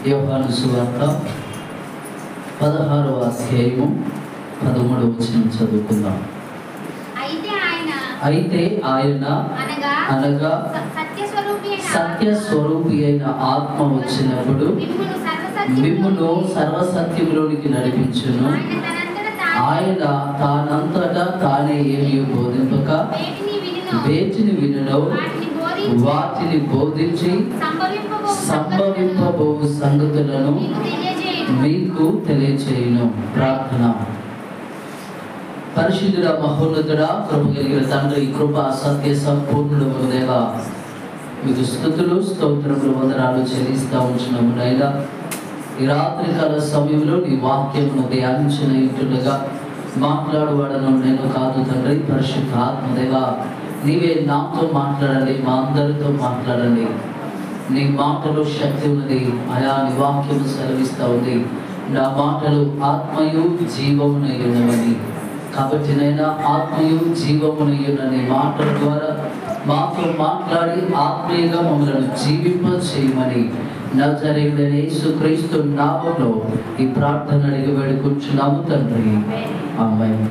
యోహాను సువార్త 16వ అధ్యాయము 13వ వచనం చదువుకుందాం. అయితే ఆయన అనగా సత్య స్వరూపి అయిన ఆత్మ వచ్చినప్పుడు మిమ్మును సర్వసత్యములోనికి నడిపించును. ఆయన తానంతటా తానే ఏమీ బోధింపక వేటిని వినునో వాటిని బోధించి సంభవింపబో సంగతులను మీకు తెలియచేయును. ప్రార్థన. పరిశుద్ధుడ మహోన్నతుడ కృప కలిగిన తండ్రి, కృప సత్య సంపూర్ణుడు దేవా, మీకు స్తుతులు స్తోత్రములు వందనాలు చెల్లిస్తా ఉంటున్నాము నాయనా. ఈ రాత్రికాల సమయంలో నీ వాక్యమును ధ్యానించిన ఇంటుండగా మాట్లాడువాడను నేను కాదు తండ్రి. పరిశుద్ధ ఆత్మదేవా, నీవే నాతో మాట్లాడండి, మా అందరితో మాట్లాడండి. నీ మాటలో శక్తి ఉన్నది, అయా నీ వాక్యము సెలవిస్తూ ఉంది. నా మాటలు ఆత్మయు జీవమునై ఉన్నవని, కాబట్టి నైనా ఆత్మయు జీవమునై ఉన్న నీ మాటల ద్వారా మాతో మాట్లాడి ఆత్మీయంగా మమ్మల్ని జీవింప చేయమని నజరేయుడైన యేసుక్రీస్తు నామములో ఈ ప్రార్థన అడిగి వేడుకుంటున్నాము తండ్రి, ఆమేన్.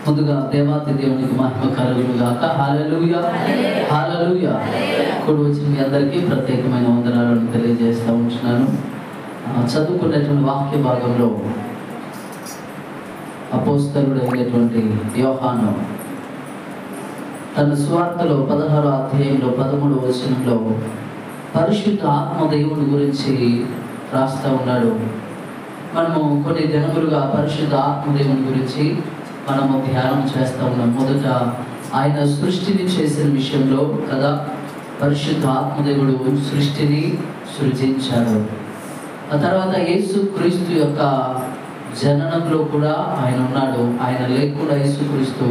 ముందుగా దేవాతి దేవునికి మహిమ కలుగును గాక. హల్లెలూయా, హల్లెలూయా. కూడి వచ్చిన మీ అందరికీ ప్రత్యేకమైన వందనాలను తెలియజేస్తూ ఉంటున్నాను. చదువుకున్నటువంటి వాక్య భాగంలో అపోస్తలుడు అయినటువంటి యోహాను తన సువార్తలో 16వ అధ్యాయంలో 13వ వచనంలో పరిశుద్ధ ఆత్మదేవుని గురించి రాస్తూ ఉన్నాడు. మనము కొన్ని దినములుగా పరిశుద్ధ ఆత్మదేవుని గురించి మనము ధ్యానం చేస్తూ ఉన్నాం. మొదట ఆయన సృష్టిని చేసిన విషయంలో కదా, పరిశుద్ధ ఆత్మదేవుడు సృష్టిని సృజించాడు. ఆ తర్వాత యేసుక్రీస్తు యొక్క జననంలో కూడా ఆయన ఉన్నాడు. ఆయన లేకుండా యేసుక్రీస్తు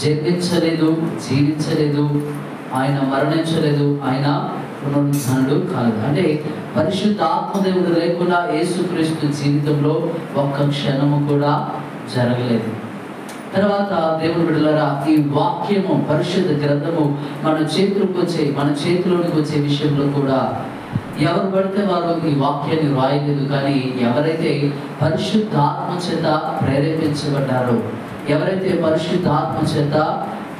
జన్మించలేదు, జీవించలేదు, ఆయన మరణించలేదు, ఆయన పునరుద్ధానుడు కాదు. అంటే పరిశుద్ధ ఆత్మదేవుడు లేకుండా యేసుక్రీస్తు జీవితంలో ఒక్క క్షణము కూడా జరగలేదు. తర్వాత దేవుని బిడ్డలారా, ఈ వాక్యము పరిశుద్ధ గ్రంథము మన చేతిలోనికి వచ్చే విషయంలో కూడా ఎవరు పడితే వారు ఈ వాక్యాన్ని రాయలేదు. కానీ ఎవరైతే పరిశుద్ధ ఆత్మ చేత ప్రేరేపించబడ్డారో, ఎవరైతే పరిశుద్ధ ఆత్మ చేత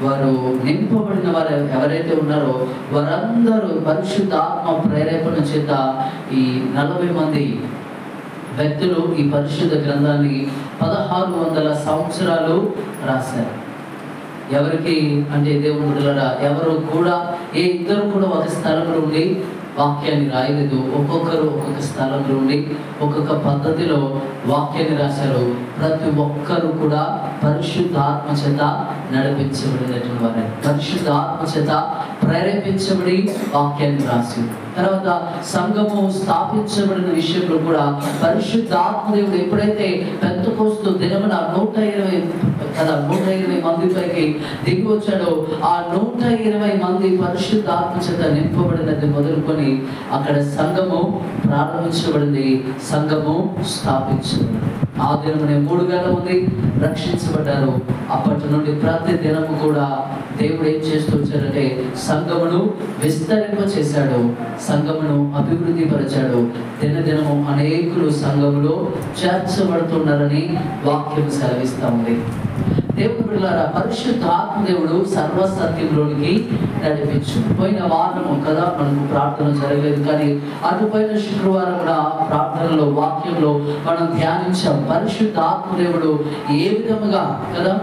వారు నింపబడిన వారు ఎవరైతే ఉన్నారో వారందరూ పరిశుద్ధ ఆత్మ ప్రేరేపణ చేత ఈ 40 మంది వ్యక్తులు ఈ పరిశుద్ధ గ్రంథాన్ని 1600 సంవత్సరాలు రాశారు. ఎవరికి అంటే దేవుని బిడ్డలారా, ఎవరు కూడా ఇద్దరు కూడా ఒక స్థలంలో ఉండి వాక్యాన్ని రాయలేదు. ఒక్కొక్కరు ఒక్కొక్క స్థలంలో ఉండి ఒక్కొక్క పద్ధతిలో వాక్యాన్ని రాశారు. ప్రతి ఒక్కరు కూడా పరిశుద్ధ ఆత్మ చేత నడిపించబడినటువంటి వారే, పరిశుద్ధ ఆత్మ చేత ప్రేరేపించబడి వాక్యాన్ని రాసి, తర్వాత సంఘము స్థాపించబడిన విషయంలో కూడా పరిశుద్ధ ఆత్మదేవుడు ఎప్పుడైతే పెంతెకోస్తు దినమున 120 మంది పైకి దిగి వచ్చాడో, ఆ 120 మంది పరిశుద్ధ ఆత్మ చేత నింపబడినది మొదలుకొని అక్కడ సంఘము ప్రారంభించబడింది, సంఘము స్థాపించబడింది. ఆ దినమునే 3 గంటల మంది రక్షించబడ్డారు. అప్పటి నుండి ప్రతి దినము కూడా దేవుడు ఏం చేస్తూ వచ్చాడంటే సంఘమును విస్తరింప చేశాడు, సంఘమును అభివృద్ధి పరిచాడు. దినదినము అనేకులు సంఘములో చేర్చబడుతున్నారని వాక్యం సెలవిస్తూ ఉంది. దేవుని బిడ్డలారా, పరిశుద్ధ ఆత్మదేవుడు సర్వసత్యంలోనికి నడిపించు. పోయిన వారము కదా మనకు ప్రార్థన జరగలేదు, కానీ అటుపైన శుక్రవారం కూడా ప్రార్థనలో వాక్యంలో మనం ధ్యానించాం. పరిశుద్ధ ఆత్మదేవుడు ఏ విధముగా కదా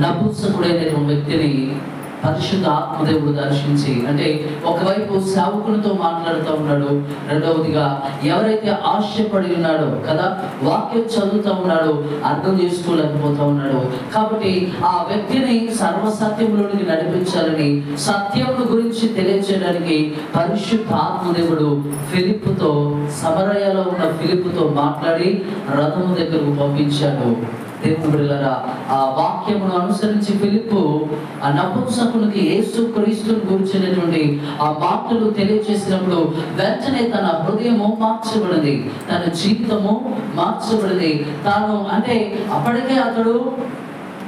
నపుంసకుడైన వ్యక్తిని పరిశుద్ధ ఆత్మదేవుడు దర్శించి, అంటే ఒకవైపు సేవకులతో మాట్లాడుతూ ఉన్నాడు, రెండవదిగా ఎవరైతే ఆశపడి ఉన్నాడో కదా వాక్యం చదువుతూ ఉన్నాడో అర్థం చేసుకోలేకపోతూ ఉన్నాడు. కాబట్టి ఆ వ్యక్తిని సర్వసత్యంలోనికి నడిపించాలని, సత్యమును గురించి తెలియచేయడానికి పరిశుద్ధ ఆత్మదేవుడు ఫిలిప్పుతో, సమరయలో ఉన్న ఫిలిప్పుతో మాట్లాడి రథము దగ్గరకు పంపించాడు. దేవుని బిడ్డలారా, ఆ వాక్యమును అనుసరించి ఫిలిప్పు ఆ నపుంసకునికి యేసుక్రీస్తుని గురించినటువంటి ఆ మాటలు తెలియజేసినప్పుడు వెంటనే తన హృదయము మార్చబడింది, తన జీవితము మార్చబడింది. తాను అంటే అప్పటికే అతడు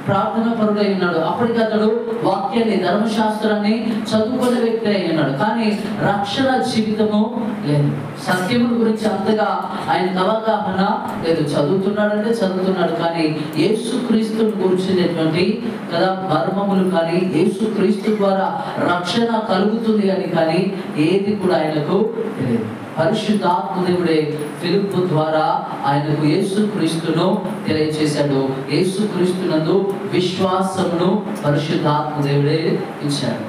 ప్రార్థన పరుడై ఉన్నాడు. అప్పటికి అతడు వాక్యాన్ని, ధర్మశాస్త్రాన్ని చదువుకునే వ్యక్తి అయి ఉన్నాడు. కానీ రక్షణ జీవితము లేదు. సత్యముల గురించి అంతగా ఆయనకు అవగాహన లేదు. చదువుతున్నాడు కానీ యేసుక్రీస్తుని గురించినటువంటి కదా మర్మములు కానీ, యేసుక్రీస్తు ద్వారా రక్షణ కలుగుతుంది అని కానీ ఏది కూడా ఆయనకు తెలియదు. పరిశుద్ధాత్మ దేవుడే ఫిలిప్పు ద్వారా ఆయనకు యేసుక్రీస్తును తెలియజేశాడు. యేసుక్రీస్తునందు విశ్వాసమును పరిశుద్ధాత్మ దేవుడే ఇచ్చాడు.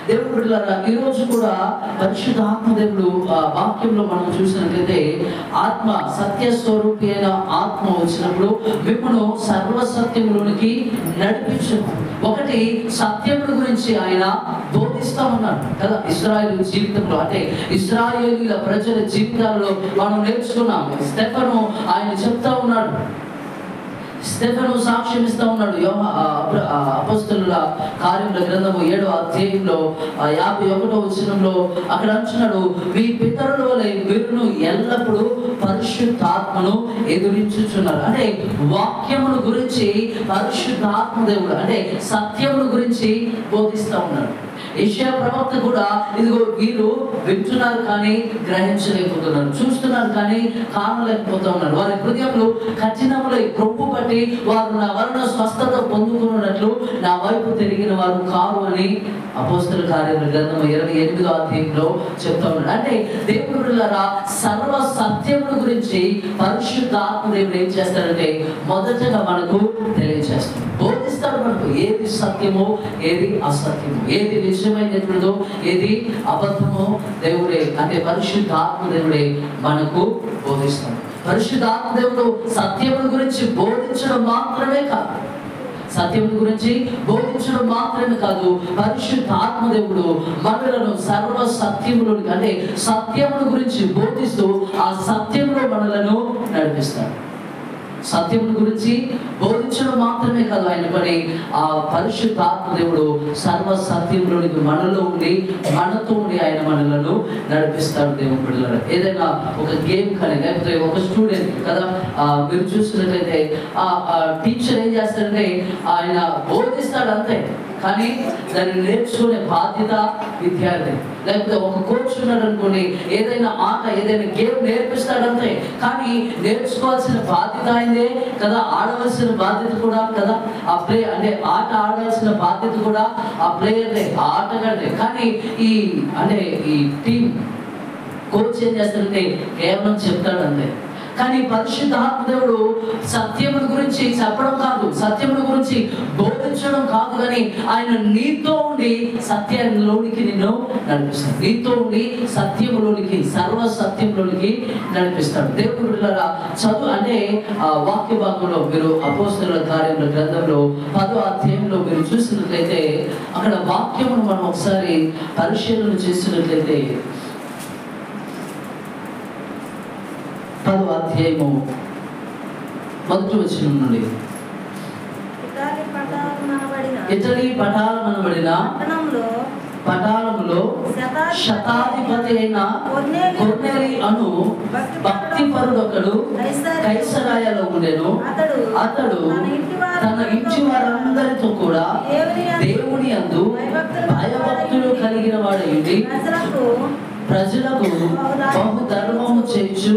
దేవుడు బిడ్డలారా, ఈరోజు కూడా పరిశుద్ధాత్మ దేవుడు వాక్యంలో మనం చూసినట్లయితే ఆత్మ, సత్య స్వరూపి అయిన ఆత్మ వచ్చినప్పుడు మిమ్మల్ని సర్వసత్యములోనికి నడిపించు. ఒకటి సత్యముల గురించి ఆయన బోధిస్తా ఉన్నాడు కదా. ఇశ్రాయేలు జీవితంలో అంటే ఇశ్రాయేలీల ప్రజల జీవితాల్లో మనం నేర్చుకున్నాం. స్టెఫను ఆయన చెప్తా ఉన్నాడు, స్టెఫను సాక్ష్యం ఇస్తా ఉన్నాడు. అపోస్తలుల కార్యముల గ్రంథము 7వ అధ్యాయంలో 51వ వచనంలో అక్కడ అంటున్నాడు, మీ పితరుల వలె మీరును ఎల్లప్పుడూ పరిశుద్ధాత్మను ఎదురించుచున్నారు. అంటే వాక్యముల గురించి పరిశుద్ధాత్మ దేవుడు అంటే సత్యముల గురించి బోధిస్తా ఉన్నాడు. యెషయా ప్రవక్త కూడా ఇదిగో వీరు వింటున్నారు కానీ గ్రహించలేకపోతున్నారు, చూస్తున్నారు కానీ కానలేకపోతూ ఉన్నారు. వారి హృదయంలో కఠినములై క్రొప్పు పట్టి వారు నా వలన స్వస్థత పొందుకున్నట్లు నా వైపు తిరిగిన వారు కారు అని అపోస్తల కార్యముల గ్రంథం 28వ అధ్యాయంలో చెప్తా ఉన్నాడు. అంటే దేవుడు బిడ్డలారా, సర్వ సత్యముల గురించి పరిశుద్ధాత్మ దేవుడు ఏం చేస్తాడంటే మొదటగా మనకు తెలియజేస్తాడు, బోధిస్తాడు. మనకు ఏది సత్యమో ఏది అసత్యమో, ఏది నిజమైనటువంటిదో ఏది అబద్ధమో దేవుడే అంటే పరిశుద్ధాత్మ దేవుడే మనకు బోధిస్తాడు. పరిశుద్ధాత్మ దేవుడు సత్యముల గురించి బోధించడం మాత్రమే కాదు, సత్యముల గురించి బోధించడం మాత్రమే కాదు, పరిశుద్ధాత్మ దేవుడు మనలను సర్వ సత్యములోనికి అంటే సత్యముల గురించి బోధిస్తూ ఆ సత్యములో మనలను నడిపిస్తాడు. సత్యముల గురించి బోధించడం మాత్రమే కాదు ఆయన పని, ఆ పరిశుద్ధాత్మ దేవుడు సర్వ సత్యములోనికి మనలో ఉండి మనతో ఉండి ఆయన మనలను నడిపిస్తాడు. దేవుని బిడ్డలారా, ఏదైనా ఒక గేమ్ కానీ లేకపోతే ఒక స్టూడెంట్ కదా మీరు చూసినట్లయితే ఆ టీచర్ ఏం చేస్తాడంటే ఆయన బోధిస్తాడు అంతే, కానీ దాన్ని నేర్చుకునే బాధ్యత విద్యార్థి. లేకపోతే ఒక కోచ్ ఉన్నాడు అనుకోండి, ఏదైనా ఆట ఏదైనా గేమ్ నేర్పిస్తాడంతే, కానీ నేర్చుకోవాల్సిన బాధ్యత అయిందే కదా, ఆడవలసిన బాధ్యత కూడా కదా, ఆ ప్లే అంటే ఆట ఆడాల్సిన బాధ్యత కూడా ఆ ప్లేయర్దే, ఆ ఆటగాడే. కానీ ఈ అంటే ఈ టీం కోచ్ ఏం చేస్తాడంటే కేవలం చెప్తాడంతే. కానీ పరిశుద్ధాత్మ దేవుడు సత్యముల గురించి చెప్పడం కాదు, సత్యముల గురించి బోధించడం కాదు, కానీ ఆయన నీతో ఉండి సత్యంలోనికి నిన్ను నడిపిస్తాడు. నీతో ఉండి సత్యములోనికి సర్వ సత్యంలోనికి నడిపిస్తాడు. దేవుడు బిడ్డలారా, చదువు అంటే వాక్య భాగంలో మీరు అపోస్తలుల కార్యముల గ్రంథంలో 10వ అధ్యాయంలో మీరు చూసినట్లయితే అక్కడ వాక్యమును మనం ఒకసారి పరిశీలన చేసినట్లయితే 10వ అధ్యాయము 1వ వచనం నుండి, ఇటలీ పటాలమనబడిన పటాలములో శతాధిపతి అయిన కొర్నేలి అను భక్తిపరుడొకడు కైసరాయలో ఉండెను. అతడు తన ఇంటి వారందరితో కూడా దేవుని యందు భయభక్తులు కలిగిన వాడై ప్రజలకు బహుధర్మము చేయుచు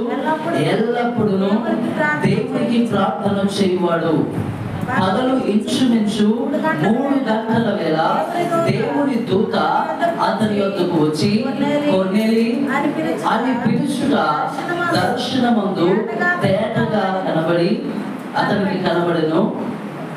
ఎల్లప్పుడూ దేవునికి ప్రార్థన చేయువాడు. పగలు ఇంచుమించు 3 గంటల వేళ దేవుని దూత అతని యొద్దకు వచ్చి కొర్నేలి అని పిలుచుట దర్శనమందు తేటగా కనబడి అతనికి కనబడెను.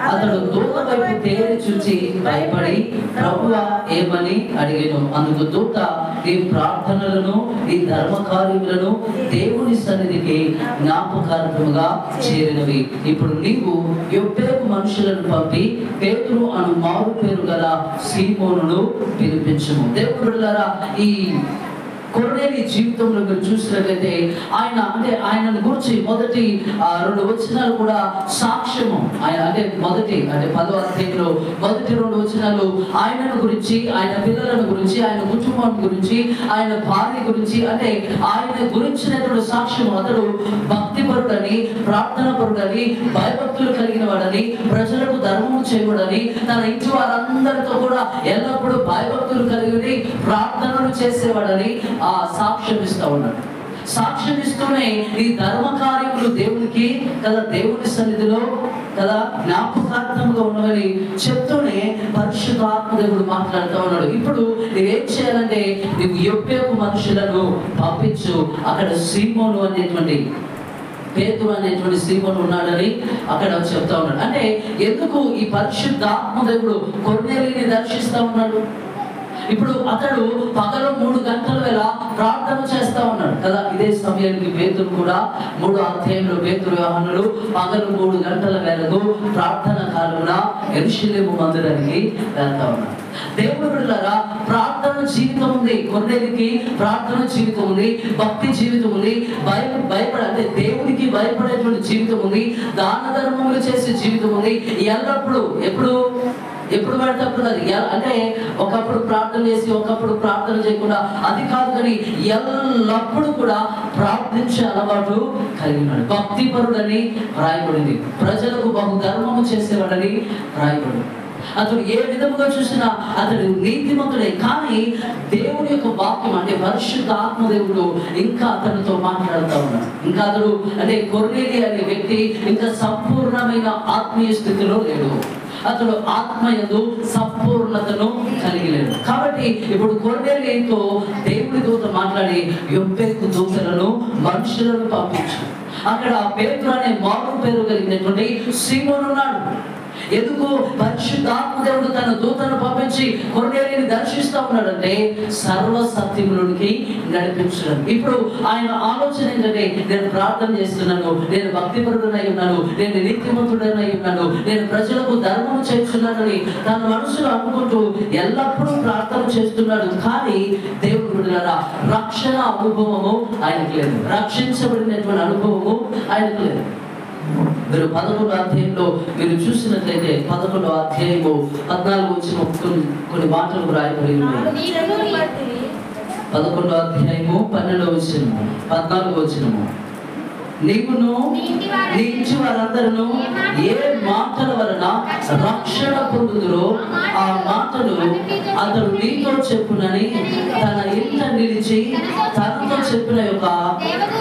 అతడు దూత వైపు తేరి చూచి భయపడి ప్రభువా ఏమని అడిగాను. అందుకు దూత, నీ ప్రార్థనలను నీ ధర్మ కార్యములను దేవుని సన్నిధికి జ్ఞాపకార్థముగా చేరినవి. ఇప్పుడు నీవు యొప్పేకు మనుషులను పంపి పేతురు అను మారు పేరు గల సీమోనును పిలిపించుము. దేవుడు బిడ్డలారా, ఈ కొర్నేలి జీవితంలో మీరు చూసినట్లయితే ఆయనను గురించి మొదటి 2 వచనాలు కూడా సాక్ష్యము. ఆయన అంటే 10వ అధ్యాయంలో మొదటి 2 వచనాలు ఆయనను గురించి, ఆయన పిల్లలను గురించి, ఆయన కుటుంబం గురించి, ఆయన భార్య గురించి, అంటే ఆయన గురించినటువంటి సాక్ష్యము. అతడు భక్తిపరుడని, ప్రార్థనాపరుడని, భయభక్తులు కలిగిన వాడని, ప్రజలకు ధర్మము చేయబడని, తన ఇంటి వారందరితో కూడా ఎల్లప్పుడూ భయభక్తులు కలిగి ప్రార్థనలు చేసేవాడని సాక్ష్యం ఇస్తా ఉన్నాడు. సాక్ష్యం ఇస్తూనే ఈ ధర్మ కార్యములు దేవునికి కదా, దేవుని సన్నిధిలో కదా జ్ఞాపకార్థంగా ఉన్నవని చెప్తూనే పరిశుద్ధాత్మ దేవుడు మాట్లాడుతూ ఉన్నాడు. ఇప్పుడు నువ్వేం చేయాలంటే, నువ్వు యొప్పేకు మనుషులను పంపించు. అక్కడ సీమోను అనేటువంటి పేతురు అనేటువంటి సీమోను ఉన్నాడని అక్కడ చెప్తా ఉన్నాడు. అంటే ఎందుకు ఈ పరిశుద్ధాత్మ దేవుడు కొర్నేలిని దర్శిస్తా ఉన్నాడు? ఇప్పుడు అతడు పగలు 3 గంటల వేళ ప్రార్థన చేస్తా ఉన్నాడు కదా. ఇదే సమయానికి పేతురు కూడా 3వ అధ్యాయంలో పేతురు యోహానులు పగలు 3 గంటల వేళకు ప్రార్థన కాలమున యెరూషలేము మందిరానికి వెళ్తా ఉన్నాడు. దేవుని బిడ్డలారా, ప్రార్థన జీవితం ఉంది. కొర్నేలికి ప్రార్థన జీవితం ఉంది, భక్తి జీవితం ఉంది, అంటే దేవునికి భయపడేటువంటి జీవితం ఉంది, దాన ధర్మములు చేసే జీవితం ఉంది. ఎల్లప్పుడూ ఎప్పుడు పడినప్పుడు అది అంటే ఒకప్పుడు ప్రార్థన చేసి ఒకప్పుడు ప్రార్థన చేయకుండా అది కాదు, కానీ ఎల్లప్పుడూ కూడా ప్రార్థించే అలవాటు కలిగినాడు. భక్తిపరుడని రాయబడింది, ప్రజలకు బహు ధర్మము చేసేవాడని రాయబడింది. అతడు ఏ విధముగా చూసినా అతడు నీతిమంతుడే. కానీ దేవుని యొక్క వాక్యం అంటే పరిశుద్ధ ఆత్మదేవుడు ఇంకా అతనితో మాట్లాడుతూ ఉన్నాడు. ఇంకా అతడు అంటే కొర్నేలి అనే వ్యక్తి ఇంకా సంపూర్ణమైన ఆత్మీయ స్థితిలో లేడు. అతడు ఆత్మయందు సంపూర్ణతను కలిగి లేడు. కాబట్టి ఇప్పుడు కొర్నేలితో దేవుని దూత మాట్లాడి యొప్పేకు దూతలను మనుషులను పంపించు. అక్కడ పేతురు అనే మారు పేరు కలిగినటువంటి సీమోను ఉన్నాడు. ఎందుకు పరిశుద్ధాత్మ దేవుడు తన దూతను పంపించి కొర్నేలిని దర్శిస్తా ఉన్నాడంటే సర్వ సత్యములోనికి నడిపించడం. ఇప్పుడు ఆయన ఆలోచన ఏంటంటే, నేను ప్రార్థన చేస్తున్నాను, నేను భక్తిపరుడనై ఉన్నాను, నేను నీతిమంతుడనై ఉన్నాను, నేను ప్రజలకు ధర్మం చేస్తున్నానని తన మనసులో అనుకుంటూ ఎల్లప్పుడూ ప్రార్థన చేస్తున్నాడు. కానీ దేవుడు బిడ్డలారా, రక్షణ అనుభవము ఆయనకు లేదు, రక్షించబడినటువంటి అనుభవము ఆయనకు లేదు. మీరు 11వ అధ్యాయంలో మీరు చూసినట్లయితే 11వ అధ్యాయము 14 వచ్చిన కొన్ని మాటలు రాయబడి ఉన్నాయి. 11వ అధ్యాయము 12వ వచనము 14వ వచనము, నీవును నీ ఇంటి వారందరూ ఏ మాటల వలన రక్షణ పొందుదురో ఆ మాటలు అతడు నీతో చెప్పునని తన ఇంట నిలిచి తనతో చెప్పిన యొక్క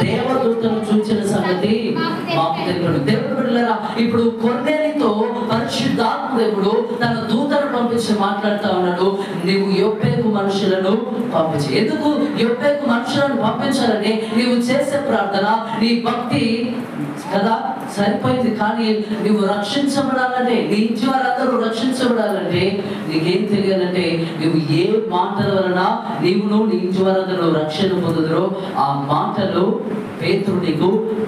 దేవదూతను చూచిన సంగతి మాకు తెలియదు. దేవుడు బిడ్డలారా, ఇప్పుడు కొర్నేలితో పరిశుద్ధాత్మ దేవుడు తన దూతను పంపించి మాట్లాడుతూ ఉన్నాడు, నీవు యొప్పేకు మనుషులను పంపించి. ఎందుకు యొప్పేకు మనుషులను పంపించాలని? నీవు చేసే ప్రార్థన, నీ భక్తి కదా సరిపోయింది. కానీ నువ్వు రక్షించబడాలంటే, నీ ఇంటి వారందరూ రక్షించబడాలంటే నీకేం తెలియాలంటే, నువ్వు ఏ మాటల వలన నీవును నీ ఇంటి వారందరూ రక్షణ పొందుదురో ఆ మాటలు పేతురు నీకు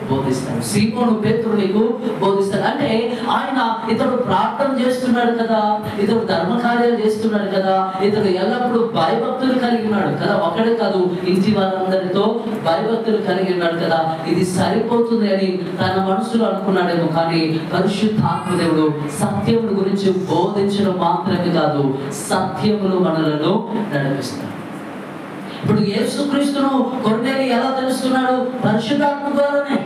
బోధిస్తాడు. సీమోను పేతురు నీకు బోధిస్తాడు. అంటే ఆయన ఇతడు ప్రార్థన చేస్తున్నాడు కదా, ఇతడు ధర్మకార్యాలు చేస్తున్నాడు కదా, ఇతడు ఎల్లప్పుడూ భయభక్తులు కలిగి ఉన్నాడు కదా. ఒకడే కాదు, ఇంటి వారందరితో భయభక్తులు కలిగి ఉన్నాడు కదా. ఇది సరిపోతుంది అని తన మనసులో అనుకున్నాడేమో. కానీ పరిశుద్ధాత్మదేవుడు సత్యముల గురించి బోధించడం మాత్రమే కాదు, సత్యములు మనలను నడిపిస్తాడు. ఇప్పుడు యేసుక్రీస్తును కొర్నేలి ఎలా తెలుసుకున్నాడు? పరిశుద్ధాత్మ ద్వారానే.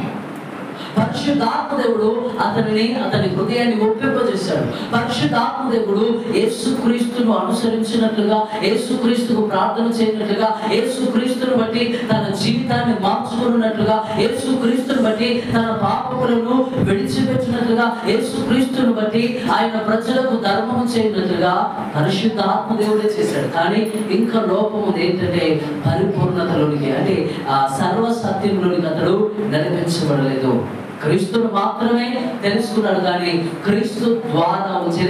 పరిశుద్ధాత్మ దేవుడు అతని హృదయాన్ని ఒప్పింపజేశాడు. పరిశుద్ధాత్మ దేవుడు యేసుక్రీస్తును అనుసరించినట్లుగా, యేసుక్రీస్తుకు ప్రార్థన చేయనట్లుగా, యేసుక్రీస్తును బట్టి తన జీవితాన్ని మార్చుకున్నట్లుగా, యేసుక్రీస్తును బట్టి తన పాపములను విడిచిపెట్టినట్లుగా, యేసుక్రీస్తును బట్టి ఆయన ప్రజలకు ధర్మం చేయనట్లుగా పరిశుద్ధాత్మ దేవుడే చేశాడు. కానీ ఇంకా లోపం ఉంది ఏంటంటే, పరిపూర్ణతలోనికి అంటే ఆ సర్వ సత్యంలోనికి అతడు నడిపించబడలేదు. క్రీస్తును మాత్రమే తెలుసుకున్నాడు, కానీ క్రీస్తు ద్వారా వచ్చే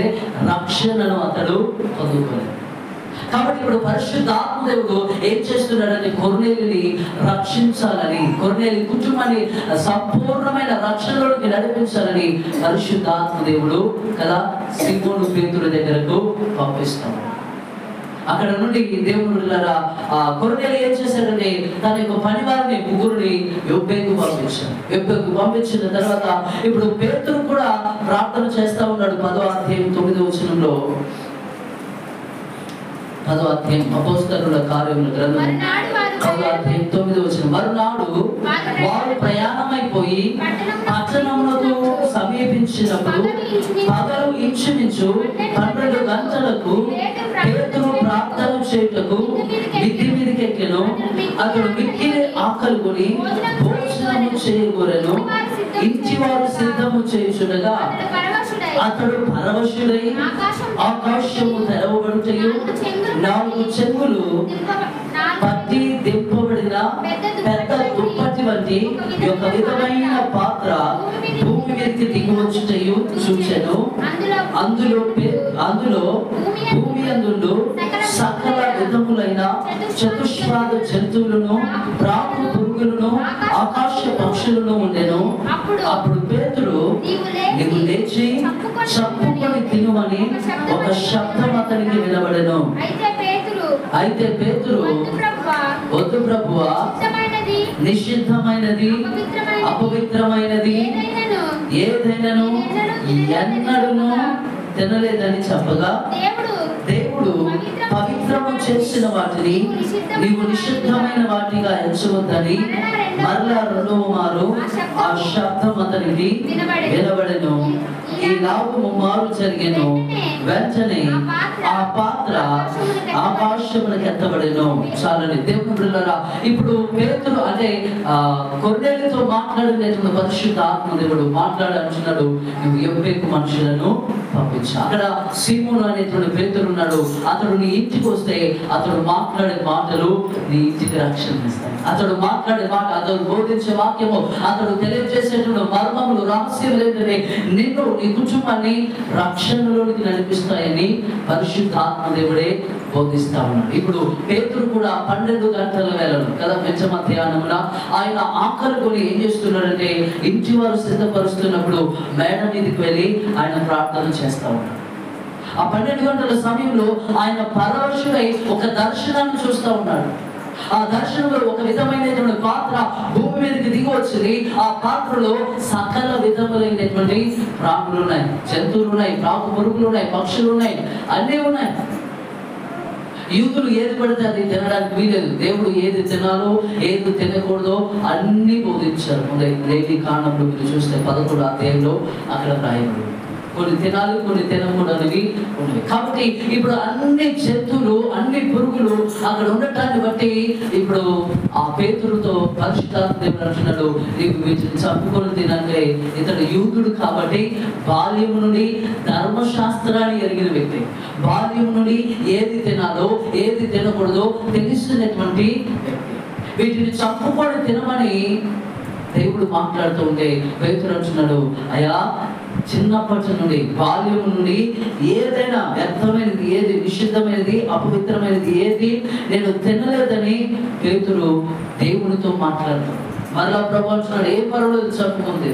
రక్షణను అతడు పొందుకోలేదు. కాబట్టి ఇప్పుడు పరిశుద్ధాత్మ దేవుడు ఏం చేస్తున్నాడంటే, కొర్నేలిని రక్షించాలని, కొర్నేలి కుటుంబాన్ని సంపూర్ణమైన రక్షణలోకి నడిపించాలని పరిశుద్ధాత్మ దేవుడు కదా సీమోను పేతురు దగ్గరకు పంపిస్తాడు. అక్కడ నుండి దేవుడు కొర్నేలి ఏం చేశాడంటే తన యొక్క పనివారిని ముగ్గురిని యొప్పేకు పంపించిన తర్వాత ఇప్పుడు పేతురు కూడా ప్రార్థన చేస్తా ఉన్నాడు. 10వ అధ్యాయం 9వ వచనంలో, 10వ అధ్యాయం అపోస్తలుల కార్యముల గ్రంథం 10వ అధ్యాయం 9వ వచనం, మరునాడు వారు ప్రయాణమైపోయి పట్టణమునకు సమీపించినప్పుడు పగలు ఇంచుమించు 12 గంటలకు పేతురు ప్రార్థన చేయుటకు మిద్ది మీదకి ఎక్కెను. అతడు మిక్కిలి ఆకలి కొని భోజనము చేయగోరెను. ఇంటి వారు సిద్ధము చేయుచుండగా అతడు పరవశుడై ఆకాశము తెరవబడుటయు 4 చెంగులు పట్టి దింపబడిన పెద్ద దుప్పటి వంటి ఒక విధమైన పాత్ర భూమి మీదకి దిగివచ్చుటయు చూచెను. అందులో భూమి అందుండు సకల విధములైన చతుష్పాద జంతువులను, ప్రాకు పురుగులను, ఆకాశ పక్షులను ఉండెను. అప్పుడు పేతురు, నీవు లేచి చంపుకొని తినుమని ఒక శబ్దం అతనికి వినబడెను. అయితే పేతురు, వద్దు ప్రభువా, నిషిద్ధమైనది అపవిత్రమైనది ఏదైనాను ఎన్నడూను తినలేదని చెప్పగా, దేవుడు పవిత్రము చేసిన వాటిని నీవు నిషిద్ధమైన వాటిగా ఎంచవద్దని మరలా 2వ మారు ఆ శబ్దం అతనికి వినబడెను. ఈ 4 మారు జరిగెను. వెంటనే ఆ పాత్ర ఆకాశమునకు ఎత్తబడెను. చాలని దేవుని బిడ్డలారా, ఇప్పుడు పేతురు అంటే కొర్నేలితో మాట్లాడినటువంటి పరిశుద్ధ ఆత్మదేవుడు మాట్లాడుతున్నాడు, నువ్వు యొప్పేకు మనుషులను పంపించు. అక్కడ సీమోను అనేటువంటి పేతురు ఉన్నాడు. అతడు నీ ఇంటికి వస్తే అతడు మాట్లాడే మాటలు నీ ఇంటికి రక్షణ ఇస్తాయి. అతడు మాట్లాడే మాట, అతడు బోధించే వాక్యము, అతడు తెలియజేసేటువంటి మర్మములు, రహస్యాలు ఏంటంటే నిన్ను, నీ కుటుంబాన్ని రక్షణలోనికి నడిపిస్తాయని పరిశుద్ధాత్మ దేవుడే బోధిస్తా ఉన్నాడు. ఇప్పుడు పేతురు కూడా 12 గంటల వేళను కదా పెంచ మధ్యాహ్నమున ఆయన ఆకలి కొని ఏం చేస్తున్నాడంటే ఇంటి వారు సిద్ధపరుస్తున్నప్పుడు మేడ మీదకి వెళ్ళి ఆయన ప్రార్థన చేస్తా ఉన్నాడు. ఆ 12 గంటల సమయంలో ఆయన పరవశుడై ఒక దర్శనాన్ని చూస్తూ ఉన్నాడు. ఆ దర్శనంలో ఒక విధమైనటువంటి పాత్ర భూమి మీదకి దిగి వచ్చింది. ఆ పాత్రలో సకల విధములైనటువంటి ప్రాణులు ఉన్నాయి, జంతువులు ఉన్నాయి, ప్రాకు పురుగులు ఉన్నాయి, పక్షులు ఉన్నాయి, అన్నీ ఉన్నాయి. యూదులు ఏది పడితే అది తినడానికి వీలేదు. దేవుడు ఏది తినాలో ఏది తినకూడదో అన్ని బోధించారు. లేవి కాండంలో మీరు చూస్తే 11వ అధ్యాయంలో అక్కడ రాయబడి కొన్ని తినాలి, కొన్ని తినకూడనివి ఉన్నాయి. కాబట్టి ఇప్పుడు అన్ని జంతువులు, అన్ని పురుగులు అక్కడ ఉండటాన్ని బట్టి ఇప్పుడు ఆ పేతురుతో పరిశుద్ధాత్మ దేవుడు అంటున్నాడు, నీవు వీటిని చంపుకొని తినంటే ఇతడు యూదుడు కాబట్టి బాల్యము నుండి ధర్మశాస్త్రాన్ని ఎరిగిన వ్యక్తి, బాల్యము నుండి ఏది తినాలో ఏది తినకూడదో తెలిసినటువంటి వ్యక్తి. వీటిని చంపుకొని తినమని దేవుడు మాట్లాడుతూ ఉంటే పేతురు అంటున్నాడు, అయ్యా చిన్నప్పటి నుండి బాల్యం నుండి ఏదైనా వ్యర్థమైనది ఏది, నిషిద్ధమైనది అపవిత్రమైనది ఏది నేను తినలేదని పేతురు దేవునితో మాట్లాడతాడు. మరలా ప్రభు అంటున్నాడు, ఏ పర్వాలేదు చంపుకుంది.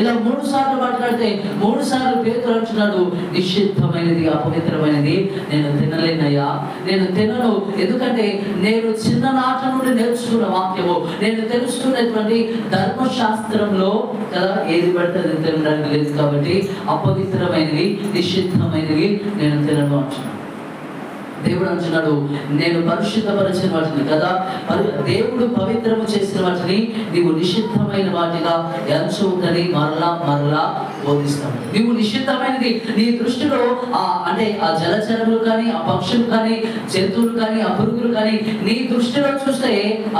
ఇలా 3 సార్లు మాట్లాడితే 3 సార్లు పేతురు అంటున్నాడు, నిషిద్ధమైనది అపవిత్రమైనది నేను తినలేనయ్యా, నేను తినను. ఎందుకంటే నేను చిన్ననాటి నుండి నేర్చుకున్న వాక్యము, నేను తెలుసుకున్నటువంటి ధర్మశాస్త్రంలో కదా ఏది పడితే అది తినడానికి లేదు కాబట్టి అపవిత్రమైనవి నిషిద్ధమైనవి నేను తినను అంటున్నాను. దేవుడు అంటున్నాడు, నేను పరిశుద్ధపరిచిన వాటిని కదా, దేవుడు పవిత్రము చేసిన వాటిని నీవు నిషిద్ధమైన వాటిగా ఎంచవద్దని మరలా బోధిస్తాడు. నీవు నిషిద్ధమైనది నీ దృష్టిలో అంటే ఆ జలచరములు కానీ, ఆ పక్షులు కానీ, జంతువులు కానీ, ఆ పురుగులు కానీ నీ దృష్టిలో చూస్తే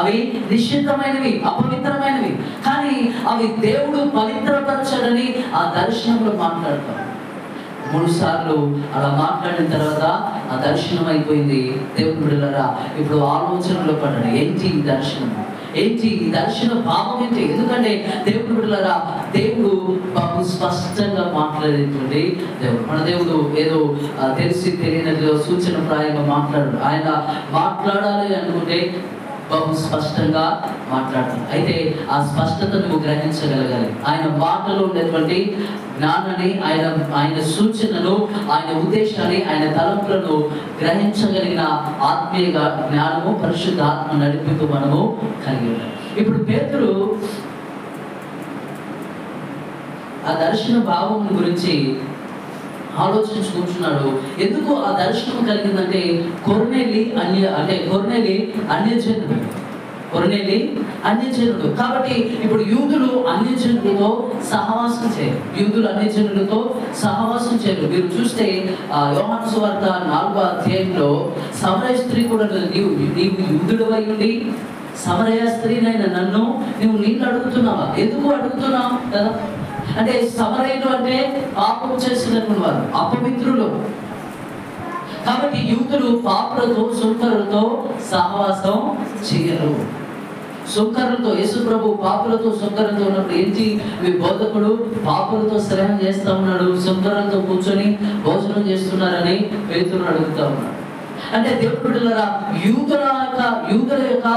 అవి నిషిద్ధమైనవి, అపవిత్రమైనవి. కానీ అవి దేవుడు పవిత్రపరచాడని ఆ దర్శనంలో మాట్లాడతాడు. 3 సార్లు అలా మాట్లాడిన తర్వాత ఆ దర్శనం అయిపోయింది. దేవుని బిడ్డలారా, ఇప్పుడు ఆలోచనలో పడ్డాడు, ఏంటి ఈ దర్శనం, ఏంటి ఈ దర్శన భావం ఏంటి? ఎందుకంటే దేవుని బిడ్డలారా, దేవుడు బాబు స్పష్టంగా మాట్లాడేటువంటి దేవుడు. మన దేవుడు ఏదో తెలిసి తెలియనట్టుగా సూచన ప్రాయంగా మాట్లాడు. ఆయన మాట్లాడాలి అనుకుంటే బహు స్పష్టంగా మాట్లాడుతున్నాడు. అయితే ఆ స్పష్టత నువ్వు గ్రహించగలగాలి. ఆయన మాటలో ఉండేటువంటి జ్ఞానాన్ని, ఆయన సూచనలు, ఆయన ఉద్దేశాన్ని, ఆయన తలంపులను గ్రహించగలిగిన ఆత్మీయ జ్ఞానము, పరిశుద్ధ ఆత్మ నడిపింపు మనము కలిగి ఉన్నాం. ఇప్పుడు పేతురు ఆ దర్శన భావం గురించి ఆలోచించుకుంటున్నాడు. ఎందుకు ఆ దర్శనం కలిగిందంటే కొర్నేలి అన్యజనుడు. కాబట్టి ఇప్పుడు యూదులు అన్యజనులతో సహవాసం చేయరు. మీరు చూస్తే యోహాను సువార్త 4వ అధ్యాయంలో సమరయ స్త్రీ కూడా నీవు యూదుడు అయి ఉండి సమరయ స్త్రీనైన నన్ను నువ్వు నీళ్ళు అడుగుతున్నావా? ఎందుకు అడుగుతున్నావు కదా? అంటే సమరయులు అంటే పాపం చేసినటువంటి వారు, అపవిత్రులు. కాబట్టి యూదులు పాపులతో, సుంకరులతో సహవాసం చేయరు. సుంకరులతో, యేసు ప్రభు పాపులతో, సుంకరులతో ఉన్నప్పుడు ఏంటి? బోధకుడు పాపులతో స్నేహం చేస్తా ఉన్నాడు, సుంకరులతో కూర్చొని భోజనం చేస్తున్నారని పేతురు అడుగుతా ఉన్నాడు. అంటే దేవుడి బిడ్డలారా, యూదుల యొక్క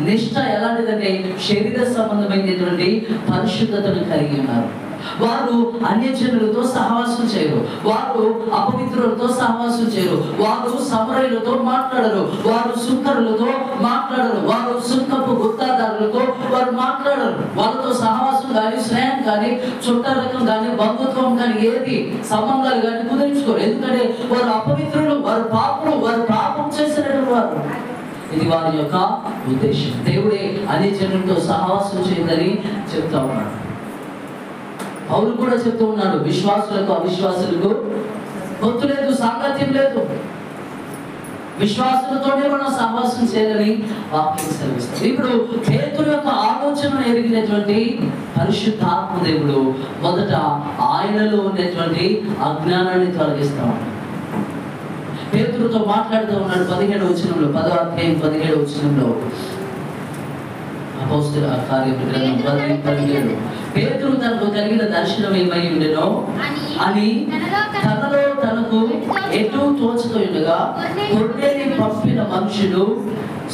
నిష్ఠ ఎలాంటిదంటే శరీర సంబంధమైనటువంటి పరిశుద్ధతను కలిగి ఉన్నారు. వారు అన్యజనులతో సహవాసం చేయరు, వారు అపవిత్రులతో సహవాసం చేయరు, వారు సమరయులతో మాట్లాడరు, వారు సుంకరులతో మాట్లాడరు, వారు సుంకపు గుత్తాదారులతో వారు మాట్లాడరు. వాళ్ళతో సహవాసం కానీ, స్నేహం కానీ, చుట్టాలకం కానీ, బంధుత్వం కానీ, ఏది సంబంధాలు కానీ కుదిరించుకోరు. ఎందుకంటే వారు అపవిత్రులు, వారు పాపులు, వారు పాపం చేసినటువంటి వారు. ఇది వారి యొక్క ఉద్దేశం. దేవుడే అన్యజనులతో సహవాసం చేయదని చెప్తా ఉన్నాడు. పౌలు కూడా చెప్తూ ఉన్నాడు, విశ్వాసులకు అవిశ్వాసులకు పొత్తు లేదు, సాంగత్యం లేదు, విశ్వాసులతోనే మనం సహవాసం చేయాలని వాక్యం సెలవిస్తాం. ఇప్పుడు పేతురు యొక్క ఆలోచన ఎరిగినటువంటి పరిశుద్ధాత్మ దేవుడు మొదట ఆయనలో ఉండేటువంటి అజ్ఞానాన్ని తొలగిస్తా ఉన్నాడు. పేతురుతో మాట్లాడుతూ ఉన్నాడు 17వ వచనంలో, 10వ అధ్యాయం 17వ వచనంలో, అపోస్తలుల కార్యముల గ్రంథం 10:17. పేతురు తనకు కలిగిన దర్శనం ఏమై ఉండెనో అని తనలో తనకు ఎటు తోచుతుండగా కొర్నేలి పంపిన మనుషులు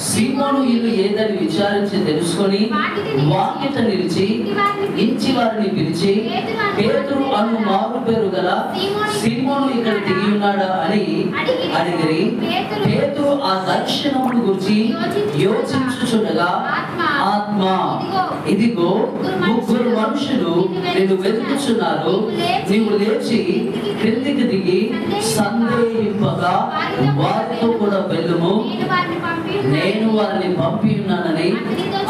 సీమోను ఇల్లు ఏదని విచారించి తెలుసుకొని వాకిట నిలిచి ఇంచి వారిని పిలిచి, పేతురు అను మారు పేరు గల సీమోను ఇక్కడ దిగి ఉన్నాడా అని అడిగిరి. పేతురు ఆ దర్శనమును గురించి యోచించుచుండగా ఆత్మ, ఇదిగో ముగ్గురు మనుషులు నిన్ను వెతుకుచున్నారు, నీవు లేచి క్రిందికి దిగి సందేహింపగా వారితో కూడా వెళ్ళుము, నేను వారిని పంపి ఉన్నానని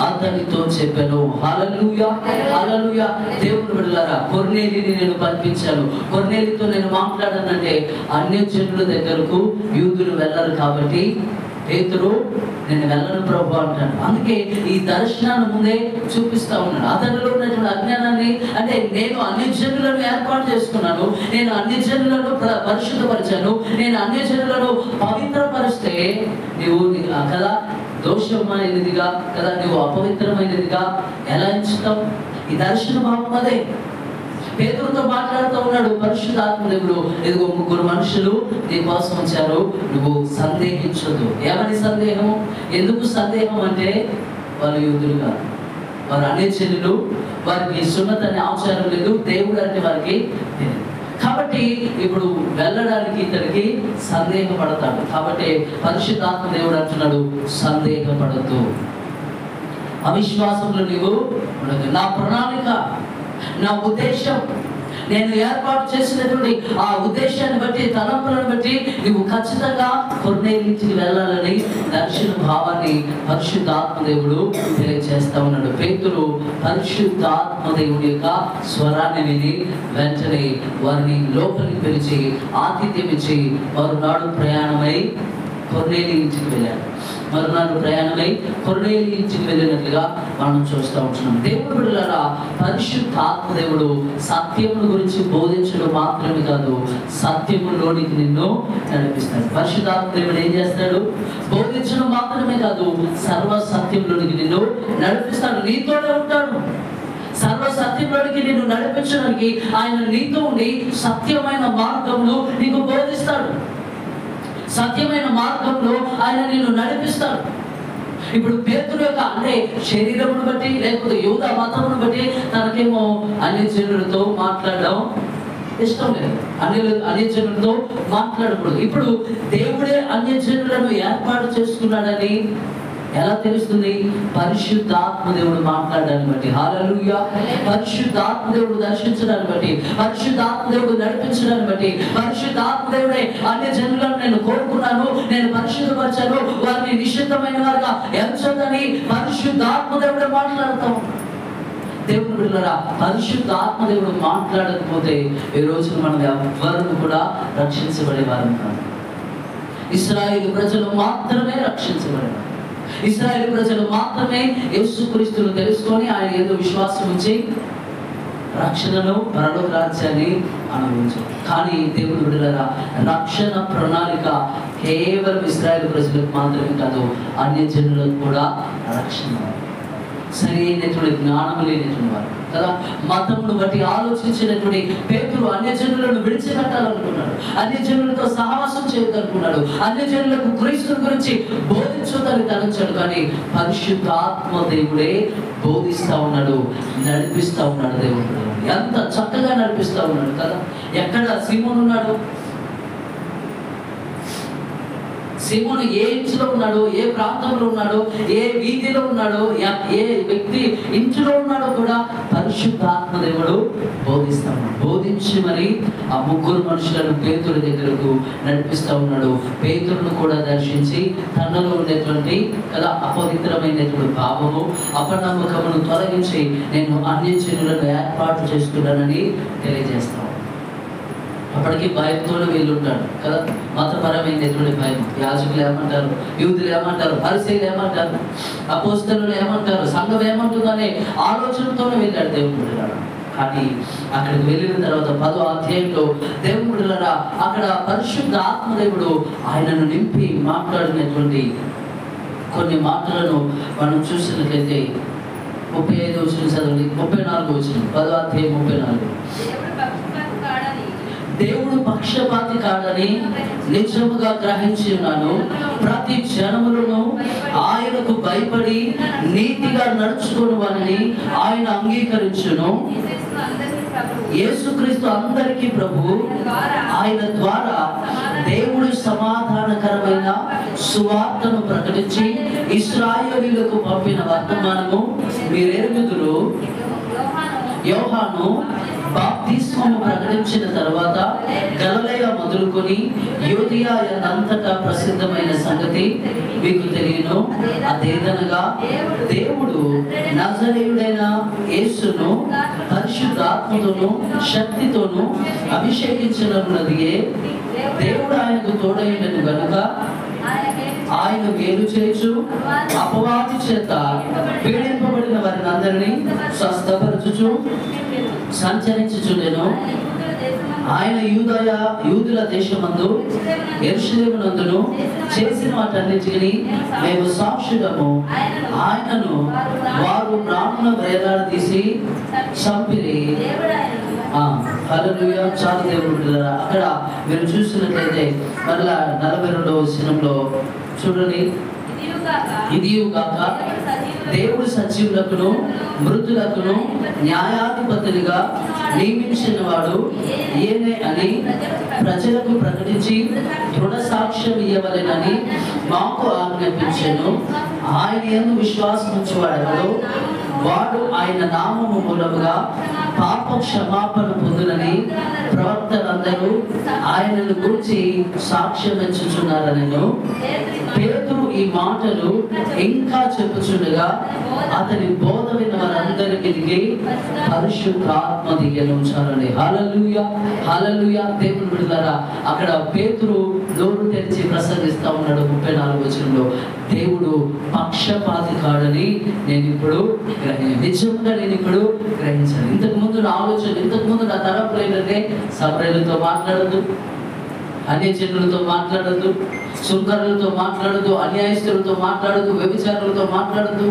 అతనితో చెప్పాను. హల్లెలూయా, హల్లెలూయా. దేవుని బిడ్డలారా, కొర్నేలిని నేను పంపించాను. కొర్నేలితో నేను మాట్లాడానంటే అన్యజనుల దగ్గరకు యూదులు వెళ్ళరు. కాబట్టి పేతురు నేను వెళ్ళను ప్రభు అంటాడు. అందుకే ఈ దర్శనాన్ని ముందే చూపిస్తా ఉన్నాడు. అతనిలో ఉన్నటువంటి అజ్ఞానాన్ని, అంటే నేను అన్యజనులను ఏర్పాటు చేసుకున్నాను, నేను అన్యజనులను పరిశుద్ధపరిచాను, నేను అన్యజనులను పవిత్రపరిస్తే నువ్వు కదా దోషమైనదిగా కదా, నువ్వు అపవిత్రమైనదిగా ఎలా ఎంచుతావు? ఈ దర్శన భావం అదే. పేతురుతో మాట్లాడుతూ ఉన్నాడు పరిశుద్ధాత్మ దేవుడు, ఇదిగో ముగ్గురు మనుషులు నీ కోసం వచ్చారు, నువ్వు సందేహించొద్దు. ఏమని సందేహం? ఎందుకు సందేహం అంటే వాళ్ళు యూదులు కాదు, వారు అన్యజనులు, వారికి సున్నత అనే ఆచారం లేదు, దేవుడు అంటే వారికి తెలియదు. కాబట్టి ఇప్పుడు వెళ్ళడానికి ఇతనికి సందేహపడతాడు. కాబట్టి పరిశుద్ధాత్మ దేవుడు అంటున్నాడు, సందేహపడద్దు, అవిశ్వాసంలో నీవు ఉండదు. నా ప్రణాళిక, నా ఉద్దేశం, నేను ఏర్పాటు చేసినటువంటి ఆ ఉద్దేశాన్ని బట్టి, తలంపులను బట్టి నువ్వు ఖచ్చితంగా కొర్నేలికి వెళ్ళాలని దర్శన భావాన్ని పరిశుద్ధాత్మదేవుడు తెలియజేస్తా ఉన్నాడు. పేతురు పరిశుద్ధాత్మదేవుడి యొక్క స్వరాన్ని విని వెంటనే వారిని లోపలికి పిలిచి ఆతిథ్యం ఇచ్చి మరునాడు ప్రయాణమై కొర్నేలి ఇంటికి వెళ్ళాడు. వెళ్ళినట్లుగా మనం చూస్తూ ఉంటున్నాం. దేవుడు బిడ్డలారా, పరిశుద్ధాత్మదేవుడు సత్యముల గురించి బోధించడం మాత్రమే కాదు, సత్యములోనికి నిన్ను నడిపిస్తాడు. పరిశుద్ధాత్మదేవుడు ఏం చేస్తాడు? బోధించడం మాత్రమే కాదు, సర్వ సత్యంలోనికి నిన్ను నడిపిస్తాడు. నీతోనే ఉంటాడు. సర్వ సత్యంలోనికి నిన్ను నడిపించడానికి ఆయన నీతో ఉండి సత్యమైన మార్గంలో నీకు బోధిస్తాడు. సత్యమైన మార్గంలో ఆయన నిన్ను నడిపిస్తాడు. ఇప్పుడు పేతురు యొక్క అంటే శరీరమును బట్టి లేకపోతే యూద మతమును బట్టి తనకేమో అన్ని జనులతో మాట్లాడడం ఇష్టం లేదు, అన్యజనులతో మాట్లాడకూడదు. ఇప్పుడు దేవుడే అన్యజనులను ఏర్పాటు చేసుకున్నాడని ఎలా తెలుస్తుంది? పరిశుద్ధాత్మ దేవుడు మాట్లాడడాన్ని బట్టి. హల్లెలూయా. పరిశుద్ధాత్మ దేవుడు దర్శించడాన్ని బట్టి, పరిశుద్ధాత్మ దేవుడు నడిపించడాన్ని బట్టి, పరిశుద్ధాత్మ దేవుడే అన్ని జనులను నేను కోరుకున్నాను, నేను పరిశుద్ధపరచాను, వారిని నిషిద్ధమైన వారుగా ఎంచొద్దని పరిశుద్ధాత్మ దేవుడే మాట్లాడతాం. దేవుడు బిడ్డలారా, పరిశుద్ధాత్మ దేవుడు మాట్లాడకపోతే ఈ రోజు మనం ఎవ్వరూ కూడా రక్షించబడేవారు కాదు. ఇశ్రాయేలు ప్రజలు మాత్రమే రక్షించబడేవారు. ఇశ్రాయేలు ప్రజలు మాత్రమే యేసుక్రీస్తును తెలుసుకొని ఆయన యందు విశ్వాసం ఉంచి రక్షణను, పరలోక రాజ్యాన్ని అనుభవించారు. కానీ దేవుడు బిడ్డలారా, రక్షణ ప్రణాళిక కేవలం ఇశ్రాయేలు ప్రజలకు మాత్రమే కాదు, అన్య జనులకు కూడా రక్షణ. సరైనటువంటి జ్ఞానం లేనటువంటి వారు కదా, మతమును బట్టి ఆలోచించినటువంటి పేతురు అన్యజనులను విడిచిపెట్టాలనుకున్నాడు, అన్యజనులతో సహవాసం చేయదనుకున్నాడు, అన్యజనులకు క్రీస్తు గురించి బోధించదని తలంచాడు. కానీ పరిశుద్ధాత్మ దేవుడే బోధిస్తా ఉన్నాడు, నడిపిస్తా ఉన్నాడు. దేవుడు ఎంత చక్కగా నడిపిస్తా ఉన్నాడు కదా. ఎక్కడ సీమోను ఉన్నాడు? సీమోను ఏ ఇంట్లో ఉన్నాడో, ఏ ప్రాంతంలో ఉన్నాడో, ఏ వీధిలో ఉన్నాడో, ఏ వ్యక్తి ఇంట్లో ఉన్నాడో కూడా పరిశుద్ధాత్మ దేవుడు బోధిస్తాడు. బోధించి మరి ఆ ముగ్గురు మనుషులను పేతురు దగ్గరకు నడిపిస్తా ఉన్నాడు. పేతురును కూడా దర్శించి తనలో ఉండేటువంటి కదా అపవిత్రమైనటువంటి భావము, అపనమ్మకమును తొలగించి నేను అన్యజనులను ఏర్పాటు చేస్తున్నానని తెలియజేస్తాను. అప్పటికి భయంతోనే వీళ్ళు ఉంటాడు కదా, మతపరమైనటువంటి భయం. యాజకులు ఏమంటారు, యూదులు ఏమంటారు, పరిసయ్యులు ఏమంటారు, అపోస్తలులు ఏమంటారు, సంఘం ఏమంటుందనే ఆలోచనతోనే వెళ్ళాడు దేవుడు బిడ్డలారా. కానీ అక్కడికి వెళ్ళిన తర్వాత 10వ అధ్యాయంలో దేవుడు బిడ్డలారా అక్కడ పరిశుద్ధ ఆత్మదేవుడు ఆయనను నింపి మాట్లాడినటువంటి కొన్ని మాటలను మనం చూసినట్లయితే 35వ వచనం చదవండి, 34వ వచనం, 10వ అధ్యాయం 34. దేవుడు పక్షపాతి కాడని నిజముగా గ్రహించి ఉన్నాను. ప్రతి జనములను ఆయనకు భయపడి నీతిగా నడుచుకుని వారిని ఆయన అంగీకరించును. యేసుక్రీస్తు అందరికీ ప్రభువు. ఆయన ద్వారా దేవుడు సమాధానకరమైన సువార్తను ప్రకటించి ఇశ్రాయేలీయులకు పంపిన వర్తమానము మీరెరుగుదురు. యోహాను బాప్తిస్మము ప్రకటించిన తర్వాత గలిలయ మొదలుకొని యూదయ అంతటా ప్రసిద్ధమైన సంగతి మీకు తెలియను. అదేదనగా దేవుడు నజరేయుడైన యేసును పరిశుద్ధాత్మతోను శక్తితోను అభిషేకించినది. దేవుడు ఆయనకు తోడైనను గనుక ఆయన మేలు చేయొచ్చు, అపవాది చేత పీడింపబడిన వారిని అందరినీ స్వస్థపరచుచు సంచరించుచుండెను. ఆయన యూదుల దేశమందు యెరూషలేమునందును చేసిన వాటన్నిటిని మేము సాక్షులము. ఆయనను వారు ప్రాణుల వేలాడదీసి చంపిరి. హల్లెలూయా. చాలా దేవుడు అక్కడ మీరు చూసినట్లయితే మరలా 42వ వచనంలో చూడండి, ఇదియుగాక దేవుడు సజీవులకును మృతులకును న్యాయాధిపతులుగా నియమించిన వాడు ఈయనే అని ప్రజలకు ప్రకటించి దృఢ సాక్ష్యం ఇవ్వవలెనని మాకు ఆజ్ఞాపించెను. ఆయన యందు విశ్వాసం ఉంచువాడెవడో వాడు ఆయన నామము మూలముగా పాప క్షమాపణ పొందునని ప్రవక్తలందరూ ఆయనను గురించి సాక్ష్యం ఇచ్చుచున్నారనెను. పేతురు ఈ మాటలు ఇంకా చెప్పుచుండగా అతని బోధ విన్న వారందరికీ పరిశుద్ధాత్మ దిగెను. చాలండి. హల్లెలూయా, హల్లెలూయా. దేవుని బిడ్డలారా అక్కడ పేతురు నోరు తెరిచి ప్రసంగిస్తా ఉన్నాడు 34వ వచనంలో. దేవుడు పక్షపాతి కాడని నేను ఇప్పుడు నిజంగా నేను ఇప్పుడు గ్రహించాను. ఇంతకు ముందు నా ఆలోచన, ఇంతకు ముందు నా తరపులు ఏంటంటే సపరేలతో మాట్లాడద్దు, అన్యజనులతో మాట్లాడద్దు, సుంకరులతో మాట్లాడద్దు, అన్యాయస్తులతో మాట్లాడద్దు, వ్యభిచారులతో మాట్లాడద్దు,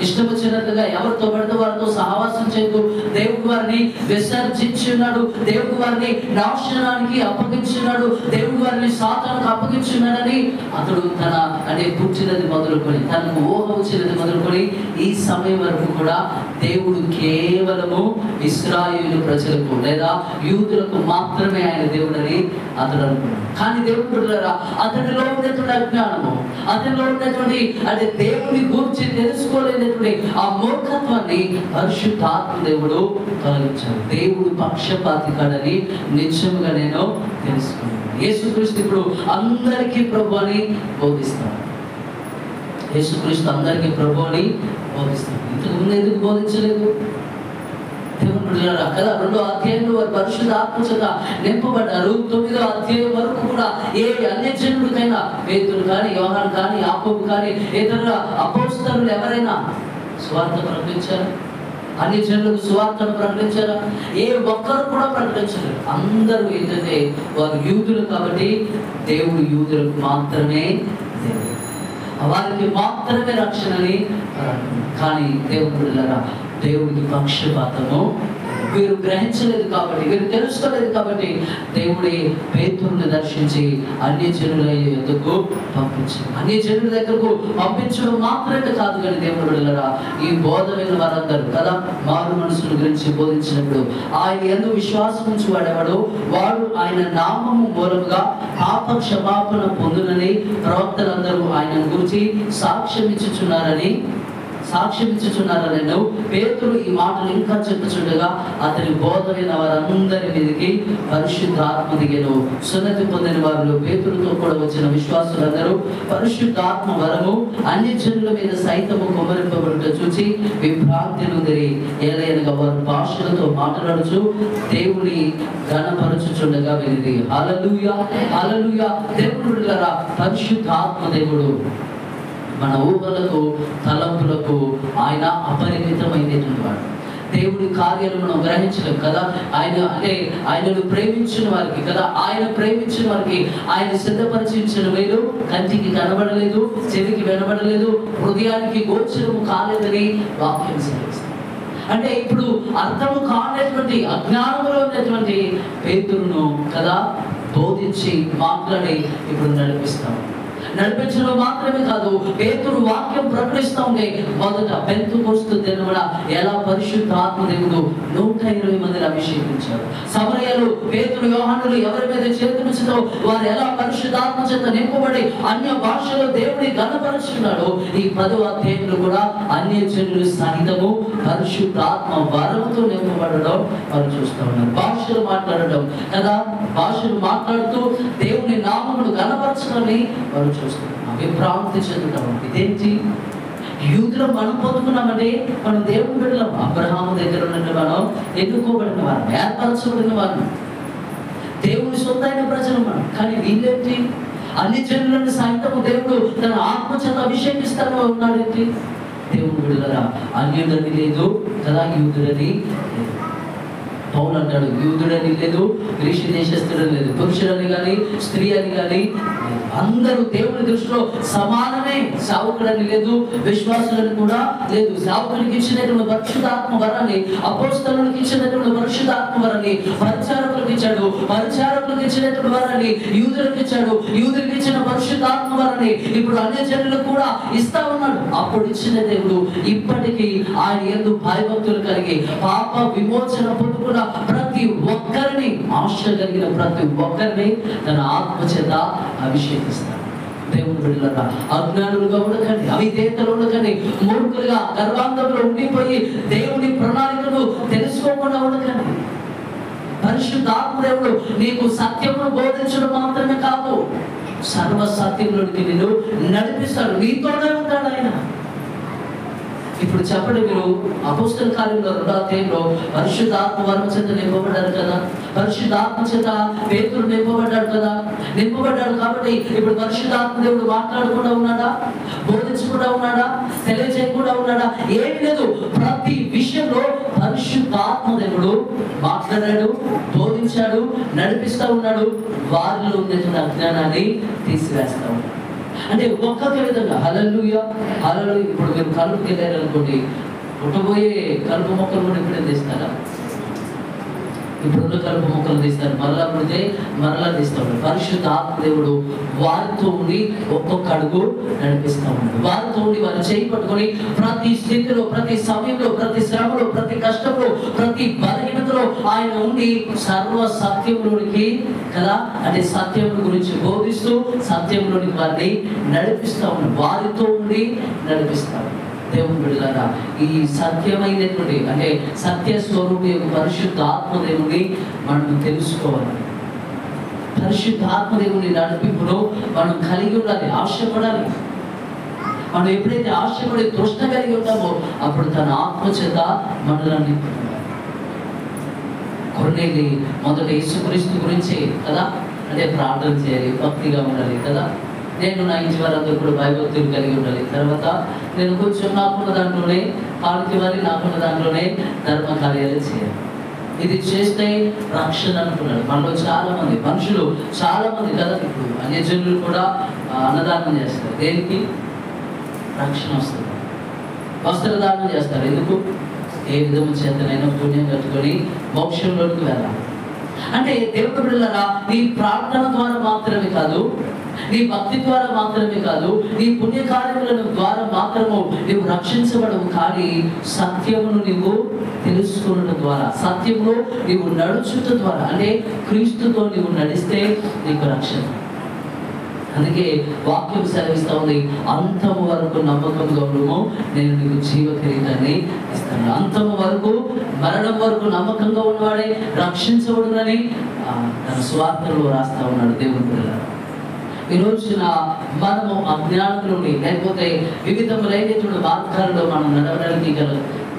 ఇష్టం వచ్చినట్లుగా ఎవరితో పడితే వారితో సహవాసం చేయదు. దేవుడు వారిని విసర్జించున్నాడు. దేవుడు వారిని నాశనానికి అప్పగించున్నాడు. దేవుడు వారిని సాతానుకు అప్పగించున్నాడని అతడు తన అంటే పుట్టినది మొదలుకొని, తనకు ఊహ వచ్చినది మొదలుకొని ఈ సమయం వరకు కూడా దేవుడు కేవలము ఇశ్రాయేలు ప్రజలకు లేదా యూదులకు మాత్రమే ఆయన దేవుడని అతడు అనుకున్నాడు. కానీ దేవుడు బిడ్డలారా, అతడిలో ఉన్నటువంటి అజ్ఞానము, అతనిలో ఉన్నటువంటి అంటే దేవుని గురించి తెలుసుకోలేనటువంటి ఆ మూర్ఖత్వాన్ని పరిశుద్ధాత్మ దేవుడు తొలగించాడు. దేవుడు పక్షపాతి కాడని నిజంగా నేను తెలుసుకున్నాను. యేసుక్రీస్తు ఇప్పుడు అందరికీ ప్రభు అని బోధిస్తాడు. యేసుక్రీస్తు అందరికీ ప్రభు అని బోధిస్తాడు. ఇంతకు ముందు ఎందుకు బోధించలేదు? కదా 2వ అధ్యాయంలో వారు పరిశుద్ధ ఆత్మ చేత నింపబడ్డారు. 9వ అధ్యాయం వరకు కూడా ఏ అన్యజనుడికైనా, పేతురు కానీ, యోహాను కానీ, యాకోబు కానీ, ఇతర అపోస్తలులు ఎవరైనా సువార్త ప్రకటించారా? అన్యజనులకు సువార్తను ప్రకటించారా? ఏ ఒక్కరు కూడా ప్రకటించలేదు. అందరూ ఏంటంటే వారు యూదులు కాబట్టి దేవుడు యూదులకు మాత్రమే దేవుడు, వారికి మాత్రమే రక్షణని. కానీ దేవుడు బిడ్డలారా, దేవుడికి పక్షపాతము వీరు గ్రహించలేదు కాబట్టి, వీరు తెలుసుకోలేదు కాబట్టి దేవుడి పేతురుని దర్శించి అన్యజనుల యొద్దకు పంపించారు. అన్యజనుల దగ్గరకు పంపించడం మాత్రమే కాదు, కానీ దేవుడు బిడ్డలారా, ఈ బోధమైన వారందరూ కదా మారు మనసుల గురించి బోధించినప్పుడు ఆయన యందు విశ్వాసం ఉంచి వాడేవాడు వాడు ఆయన నామము మూలముగా పాప క్షమాపణ పొందునని ప్రవక్తలందరూ ఆయన గురించి సాక్ష్యం ఇచ్చుచున్నారని పేతురు ఈ మాటలు ఇంకా చెప్పుచుండగా అతని బోధమైన వారందరి మీదకి పరిశుద్ధాత్మ దిగెను. సున్నతి పొందిన వారిలో పేతురుతో కూడా వచ్చిన విశ్వాసులందరూ పరిశుద్ధాత్మ వరము అన్యజనుల మీద సైతము కుమ్మరింపబడుట చూచి విభ్రాంతి నొందిరి. ఏలయనగా వారు భాషలతో మాట్లాడుచు దేవుని ఘనపరచుచుండగా వినిరి. హల్లెలూయా, హల్లెలూయా. దేవుడు బిడ్డలారా, పరిశుద్ధాత్మ దేవుడు మన ఊహలకు తలంపులకు ఆయన అపరిమితమైనటువంటి వాడు. దేవుడి కార్యాలు మనం గ్రహించలేం కదా. ఆయన అంటే ఆయనను ప్రేమించిన వారికి కదా, ఆయన ప్రేమించిన వారికి ఆయన సిద్ధపరిచిన వేలు కంటికి కనబడలేదు, చెవికి వినబడలేదు, హృదయానికి గోచరము కాలేదని వాక్యం సెలవిస్తుంది. అంటే ఇప్పుడు అర్థము కానటువంటి అజ్ఞానంలో ఉన్నటువంటి పేతురును కదా బోధించి మాట్లాడి ఇప్పుడు నడిపించడం మాత్రమే కాదు, పేతురు వాక్యం ప్రకటిస్తూ ఉండే మొదట పెంతెకొస్తు దినమున ఎలా పరిశుద్ధాత్మ దేవుడు 120 మందిని అభిషేకించారు. సమరయలు, పేతురు, యోహానులు ఎవరి మీద చేతులుంచుతో వారు ఎలా పరిశుద్ధాత్మ చేత నింపబడి అన్య భాషలో దేవుని ఘనపరుచున్నాడు. ఈ 10వ అధ్యాయంలో కూడా అన్యజనులు సహితము పరిశుద్ధాత్మ వరముతో నింపబడడం వారు చూస్తూ ఉన్నారు. భాషలు మాట్లాడడం కదా, భాషలు మాట్లాడుతూ దేవుని నామమును ఘనపరచడాన్ని వారు చూస్తున్నాం. విభ్రాంతి చెందుతాం. ఇదేంటి? యూదులు మనం పొందుకున్నామంటే మనం దేవుని బిడ్డలం. అబ్రహాము దగ్గర ఉన్నట్టు మనం ఎన్నుకోబడిన వారు, ఏర్పరచబడిన వారు, దేవుని సొంతైన ప్రజలు మనం. కానీ వీళ్ళేంటి? అన్ని జనులను సైతము దేవుడు తన ఆత్మ చేత అభిషేకిస్తాను ఉన్నాడేంటి? దేవుని బిడ్డలారా, అన్యుడని లేదు కదా, యూదుడని పౌలు అంటాడు, యూదుడని లేదు, గ్రీసు దేశస్థుడని లేదు, పురుషుడని కానీ స్త్రీ అని కానీ అందరూ దేవుని దృష్టిలో సమానమే. సేవకుడని లేదు, విశ్వాసులని కూడా లేదు. సేవకునికి ఇచ్చినటువంటి పరిశుద్ధాత్మ వరాన్ని, అపోస్తలునికి ఇచ్చినటువంటి పరిశుద్ధాత్మ వరాన్ని పరిచారకులకు ఇచ్చాడు, పరిచారకులకు ఇచ్చినటువంటి వరాన్ని యూదులకు ఇచ్చాడు, యూదులకు ఇచ్చిన పరిశుద్ధాత్మ వరాన్ని ఇప్పుడు అన్యజనులకు కూడా ఇస్తా ఉన్నాడు. అప్పుడు ఇచ్చిన దేవుడు ఇప్పటికీ ఆయన యందు భయభక్తులు కలిగి పాప విమోచన పొందుకున్న ప్రతి ఒక్కరిని, ఆశ కలిగిన ప్రతి ఒక్కరిని తన ఆత్మ చేత అభిషేకిస్తాడు. దేవుని బిడ్డలారా, అజ్ఞానులుగా ఉండకండి, అవిధేయతలు ఉండకండి, మూర్ఖులుగా గర్వాంతంలో ఉండిపోయి దేవుని ప్రణాళికను తెలుసుకోకుండా ఉండకండి. పరిశుద్ధాత్మ దేవుడు నీకు సత్యమును బోధించడం మాత్రమే కాదు, సర్వ సత్యంలోకి నిన్ను నడిపిస్తాడు, నీతోనే ఉంటాడు ఆయన. ఇప్పుడు చెప్పండి, మీరు అపోస్తల కార్యంలో 2వ అధ్యాయంలో పరిశుద్ధాత్మ వరం చేత నింపబడ్డారు కదా, పరిశుద్ధాత్మ చేత పేతురు నింపబడ్డాడు కదా. నింపబడ్డాడు కాబట్టి ఇప్పుడు పరిశుద్ధాత్మ దేవుడు మాట్లాడకుండా ఉన్నాడా? బోధించకుండా ఉన్నాడా? తెలియజేయకుండా ఉన్నాడా? ఏమి లేదు. ప్రతి విషయంలో పరిశుద్ధాత్మ దేవుడు మాట్లాడాడు, బోధించాడు, నడిపిస్తూ ఉన్నాడు. వారిలో ఉన్నటువంటి అజ్ఞానాన్ని తీసివేస్తా ఉన్నాడు. అంటే ఒక్కొక్క విధంగా హల్లెలూయా హల్లెలూయా. ఇప్పుడు మీరు కలుపుకి వెళ్ళారనుకోండి, పుట్టబోయే కలుపు మొక్కలు కూడా ఇప్పుడే తీస్తారా? ఇప్పుడున్న కలుపు మొక్కలు తీస్తారు, మరలా పుడితే మరలా తీస్తాడు. పరిశుద్ధ ఆత్మదేవుడు వారితో ఉండి ఒక్కొక్క అడుగు నడిపిస్తూ ఉన్నాడు. వారితో ఉండి వారు చేయి పట్టుకొని ప్రతి స్థితిలో, ప్రతి సమయంలో, ప్రతి శ్రమలో, ప్రతి కష్టంలో, ప్రతి బలహీనతలో ఆయన ఉండి సర్వ సత్యంలోనికి కదా, అంటే సత్యం గురించి బోధిస్తూ సత్యంలోనికి వారిని నడిపిస్తూ ఉన్నాడు. వారితో ఉండి నడిపిస్తాడు. దేవుని బిడ్డలారా, ఈ సత్యమైనటువంటి అంటే సత్య స్వరూపి పరిశుద్ధ ఆత్మదేవుని మనం తెలుసుకోవాలి. పరిశుద్ధ ఆత్మదేవుని నడిపింపులో మనం కలిగి ఉండాలి, ఆశపడాలి. మనం ఎప్పుడైతే ఆశపడి తృష్ణ కలిగి ఉంటామో అప్పుడు తన ఆత్మ చేత మనల్ని కొన్నేళ్ళి మొదట యేసుక్రీస్తు గురించి కదా, అంటే ప్రార్థన చేయాలి, భక్తిగా ఉండాలి కదా. నేను నా ఇంటి వారందరూ కూడా భయభక్తులు కలిగి ఉండాలి. తర్వాత నేను కొంచెం నాకున్న దాంట్లోనే పాలకి వారి నాకున్న దాంట్లోనే ధర్మ కార్యాలు చేయాలి. ఇది చేస్తే రక్షణ అనుకున్నాడు. మనలో చాలా మంది మనుషులు, చాలా మంది కదా, ఇప్పుడు అన్యజనులు కూడా అన్నదానం చేస్తారు. దేనికి? రక్షణ వస్తుంది. వస్త్రదానం చేస్తారు. ఎందుకు? ఏ విధము చేతనైనా పుణ్యం కట్టుకొని మోక్షంలోకి వెళ్ళాలి. అంటే దేవుడు బిడ్డలారా, నీ ప్రార్థన ద్వారా మాత్రమే కాదు, నీ భక్తి ద్వారా మాత్రమే కాదు, నీ పుణ్యకార్యముల ద్వారా మాత్రము నీవు రక్షించబడవు, కానీ సత్యమును నీవు తెలుసుకోవడం ద్వారా, సత్యములో నీవు నడుచుట ద్వారా, అంటే క్రీస్తుతో నీవు నడిస్తే నీకు రక్షణ. అందుకే వాక్యం సెలవిస్తా ఉంది, అంతము వరకు నమ్మకంగా ఉండము, నేను నీకు జీవ కిరీటాన్ని ఇస్తాను. అంతము వరకు, మరణం వరకు నమ్మకంగా ఉన్నవాడే రక్షించబడునని తన స్వార్థంలో రాస్తా ఉన్నాడు దేవుని పిల్లలు. ఈ రోజున మనము అజ్ఞానంలోని లేకపోతే వివిధములైనటువంటి మార్గాలలో మనం నడవడానికి గల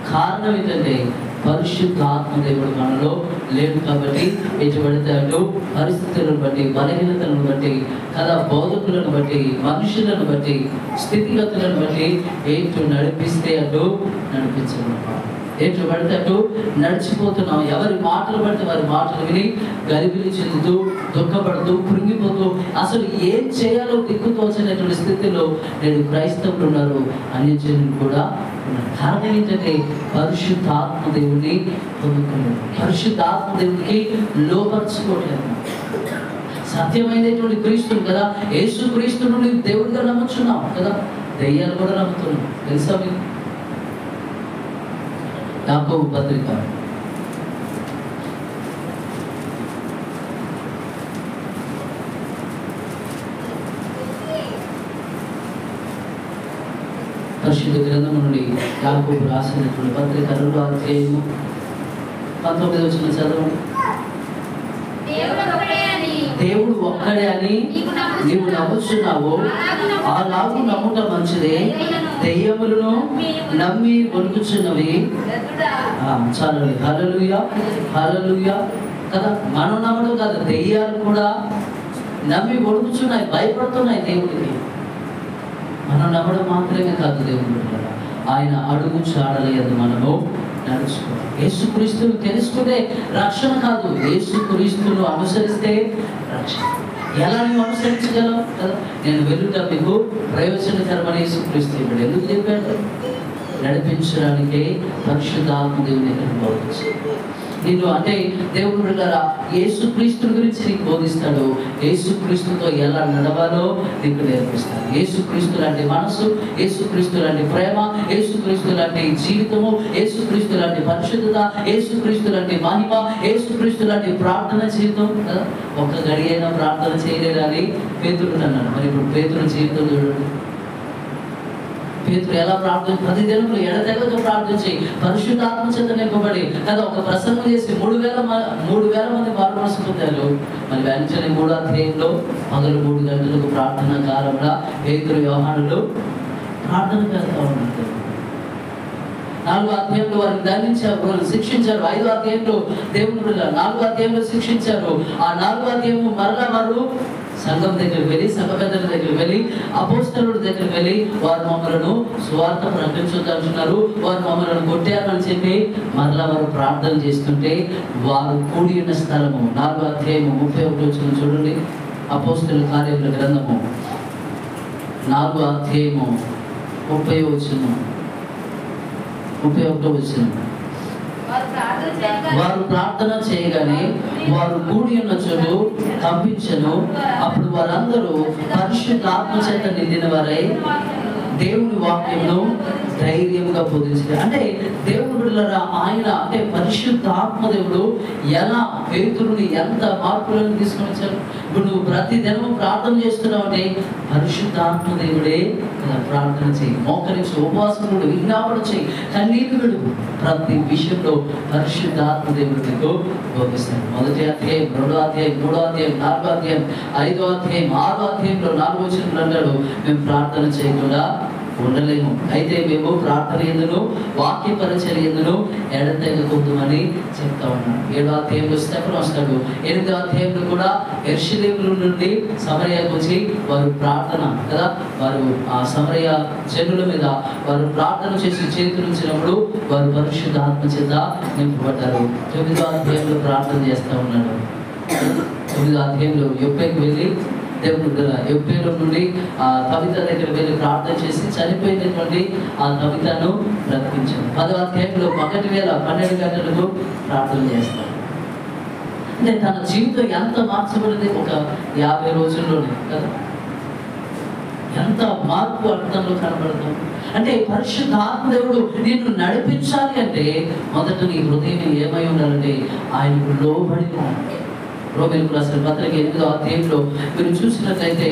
కారణం ఏంటంటే పరిశుద్ధ ఆత్మదేవుడు మనలో లేడు. కాబట్టి ఎటు పడితే అటు పరిస్థితులను బట్టి, బలహీనతలను బట్టి కదా, బోధకులను బట్టి, మనుషులను బట్టి, స్థితిగతులను బట్టి ఎటు నడిపిస్తే అటు నడిపించడం, ఎటు పడితే అటు నడిచిపోతున్నాం. ఎవరి మాటలు పడితే వారి మాటలు విని గలిబిలి చెందుతూ, దుఃఖపడుతూ, కృంగిపోతూ, అసలు ఏం చేయాలో దిక్కుతోచనటువంటి స్థితిలో నేడు క్రైస్తవులు ఉన్నారు, అన్యజనులు కూడా ఉన్నారు. కారణం ఏంటంటే పరిశుద్ధ ఆత్మదేవుని పొందుకున్నారు, పరిశుద్ధ ఆత్మదేవునికి లోపరుచుకోవట్లేదు. సత్యమైనటువంటి క్రీస్తుని కదా, యేసు క్రీస్తును దేవుడిగా నమ్ముచున్నాం కదా, దెయ్యాలు కూడా నమ్ముతున్నాం. తెలుసా మీకు? యాకోబు పత్రిక పరిశుద్ధ గ్రంథము నుండి యాకోబు రాసినటువంటి పత్రిక 2వ అధ్యాయము 19వ వచనం చదవండి. దేవుడు ఒక్కడే అని నీవు నమ్ముచున్నావు, అలాగూ నమ్ముట మంచిదే. దెయ్యములను నమ్మి వణుకుచున్నవి. చాలు. హల్లెలూయా హల్లెలూయా కదా. మనం నమ్మడం కాదు, దెయ్యాలు కూడా నమ్మి వణుకుచున్నాయి, భయపడుతున్నాయి దేవుడికి. మనం నమ్మడం మాత్రమే కాదు, దేవుడు ఆయన అడుగు చాడలేదు మనము నడుచుకోవాలి. యేసుక్రీస్తును తెలుసుకుంటే రక్షణ కాదు, యేసుక్రీస్తును అనుసరిస్తే రక్షణ. ఎలా నువ్వు అనుసరించగలవు కదా. నేను వెళ్ళుట మీకు ప్రయోజనకరమని యేసుక్రీస్తు ఇప్పుడు ఎందుకు చెప్పాడు? నడిపించడానికే పరిశుద్ధాత్మ దేవుని బోధించి నిన్ను, అంటే దేవుడు బిడ్డలారా, యేసుక్రీస్తు గురించి నీకు బోధిస్తాడు. యేసుక్రీస్తుతో ఎలా నడవాలో నీకు నేర్పిస్తాడు. యేసుక్రీస్తు లాంటి మనసు, యేసుక్రీస్తు లాంటి ప్రేమ, యేసుక్రీస్తు లాంటి జీవితము, యేసుక్రీస్తు లాంటి పరిశుద్ధత, యేసుక్రీస్తు లాంటి మహిమ, యేసుక్రీస్తు లాంటి ప్రార్థన జీవితం కదా. ఒక గడి అయినా ప్రార్థన చేయలేదని పేతురు అన్నాడు. మరి ఇప్పుడు పేతురు జీవితం చూడండి. పేతురు ఎలా ప్రార్థన, ప్రతి దినములు ఎడతెగక ప్రార్థించి పరిశుద్ధాత్మ చేత నింపబడి కదా, ఒక ప్రసంగం చేసి 3,000 మంది మారుమనసు పొందారు. మరి వెంటనే 3వ అధ్యాయంలో పగలు 3 గంటలకు ప్రార్థన కాలంలో పేతురు యోహానులు ప్రార్థన చేస్తూ ఉన్నారు. 4వ అధ్యాయంలో వారిని దండించారు, శిక్షించారు. 5వ అధ్యాయంలో దేవుని బిడ్డలు 4వ అధ్యాయంలో శిక్షించారు. ఆ 4వ అధ్యాయము మరలా వారు సంఘం దగ్గరికి వెళ్ళి, సంఘ పెద్దల దగ్గరికి వెళ్ళి, అపోస్తలుల దగ్గరికి వెళ్ళి వారు మమ్మలను సువార్త ప్రకటించుతున్నారు, వారు మమ్మలను కొట్టారని చెప్పి మరలా వారు ప్రార్థన చేస్తుంటే వారు కూడి ఉన్న స్థలము 4వ అధ్యాయము 31 వచనం చూడండి. అపోస్తలుల కార్యముల గ్రంథము 4వ అధ్యాయము 30వ వచనం 31వ వచనం. వారు ప్రార్థన చేయగానే వారు కూడి ఉన్న చోటు కంపించను. అప్పుడు వారందరూ పరిశుద్ధాత్మ చేత నిండిన వారై దేవుని వాక్యమును ధైర్యంగా బోధించారు. అంటే దేవుడు బిడ్డలారా, ఆయన అంటే పరిశుద్ధాత్మ దేవుడు ఎలా పేతురుని ఎంత మార్పులను తీసుకొని వచ్చారు. ఇప్పుడు నువ్వు ప్రతి దినము ప్రార్థన చేస్తున్నావు అంటే పరిశుద్ధాత్మ దేవుడే ప్రార్థన చేయి, మోకరించి ఉపవాసం కూడా విజ్ఞాపన చేయి, కన్నీరు విడుగు. ప్రతి విషయంలో పరిశుద్ధాత్మ దేవుడు నీకు బోధిస్తాడు. 1వ అధ్యాయం, 2వ అధ్యాయం, 3వ అధ్యాయం, 4వ అధ్యాయం, 5వ అధ్యాయం, 6వ అధ్యాయంలో 4వ వచనంలో అన్నాడు, మేము ప్రార్థన చేయకుండా ఉండలేము. అయితే మేము ప్రార్థన ఎందును వాక్య పరిచర్య ఎందును ఎడతెగకుందామని చెప్తా ఉన్నాం. 7వ అధ్యాయంలో స్టెఫెను వస్తాడు. 8వ అధ్యాయంలో కూడా యెరూషలేము నుండి సమరయకు వచ్చి వారు ప్రార్థన కదా, వారు ఆ సమరయ జనుల మీద వారు ప్రార్థన చేసి చేతులుంచినప్పుడు వారు పరిశుద్ధాత్మ చేత నింపబడ్డారు. 9వ అధ్యాయంలో ప్రార్థన చేస్తూ ఉన్నాడు. 9వ అధ్యాయంలో యొప్పేకి వెళ్ళి దేవుడు యొప్పేలో నుండి ఆ కవిత దగ్గర వెళ్ళి ప్రార్థన చేసి చనిపోయినటువంటి ఆ కవితను బ్రతికించాడు. 10వ అధ్యాయంలో 12 గంటలకు ప్రార్థన చేస్తాడు. అంటే తన జీవితం ఎంత మార్చబడింది ఒక 50 రోజుల్లోనే కదా, ఎంత మార్పు అర్థంలో కనబడుతుంది. అంటే పరిశుద్ధాత్మ దేవుడు నిన్ను నడిపించాలి అంటే మొదట నీ హృదయం ఏమై ఉండాలంటే ఆయనకు లోబడి ఉండాలి. రోమీయులకు రాసిన పత్రిక 8వ అధ్యాయంలో మీరు చూసినట్లయితే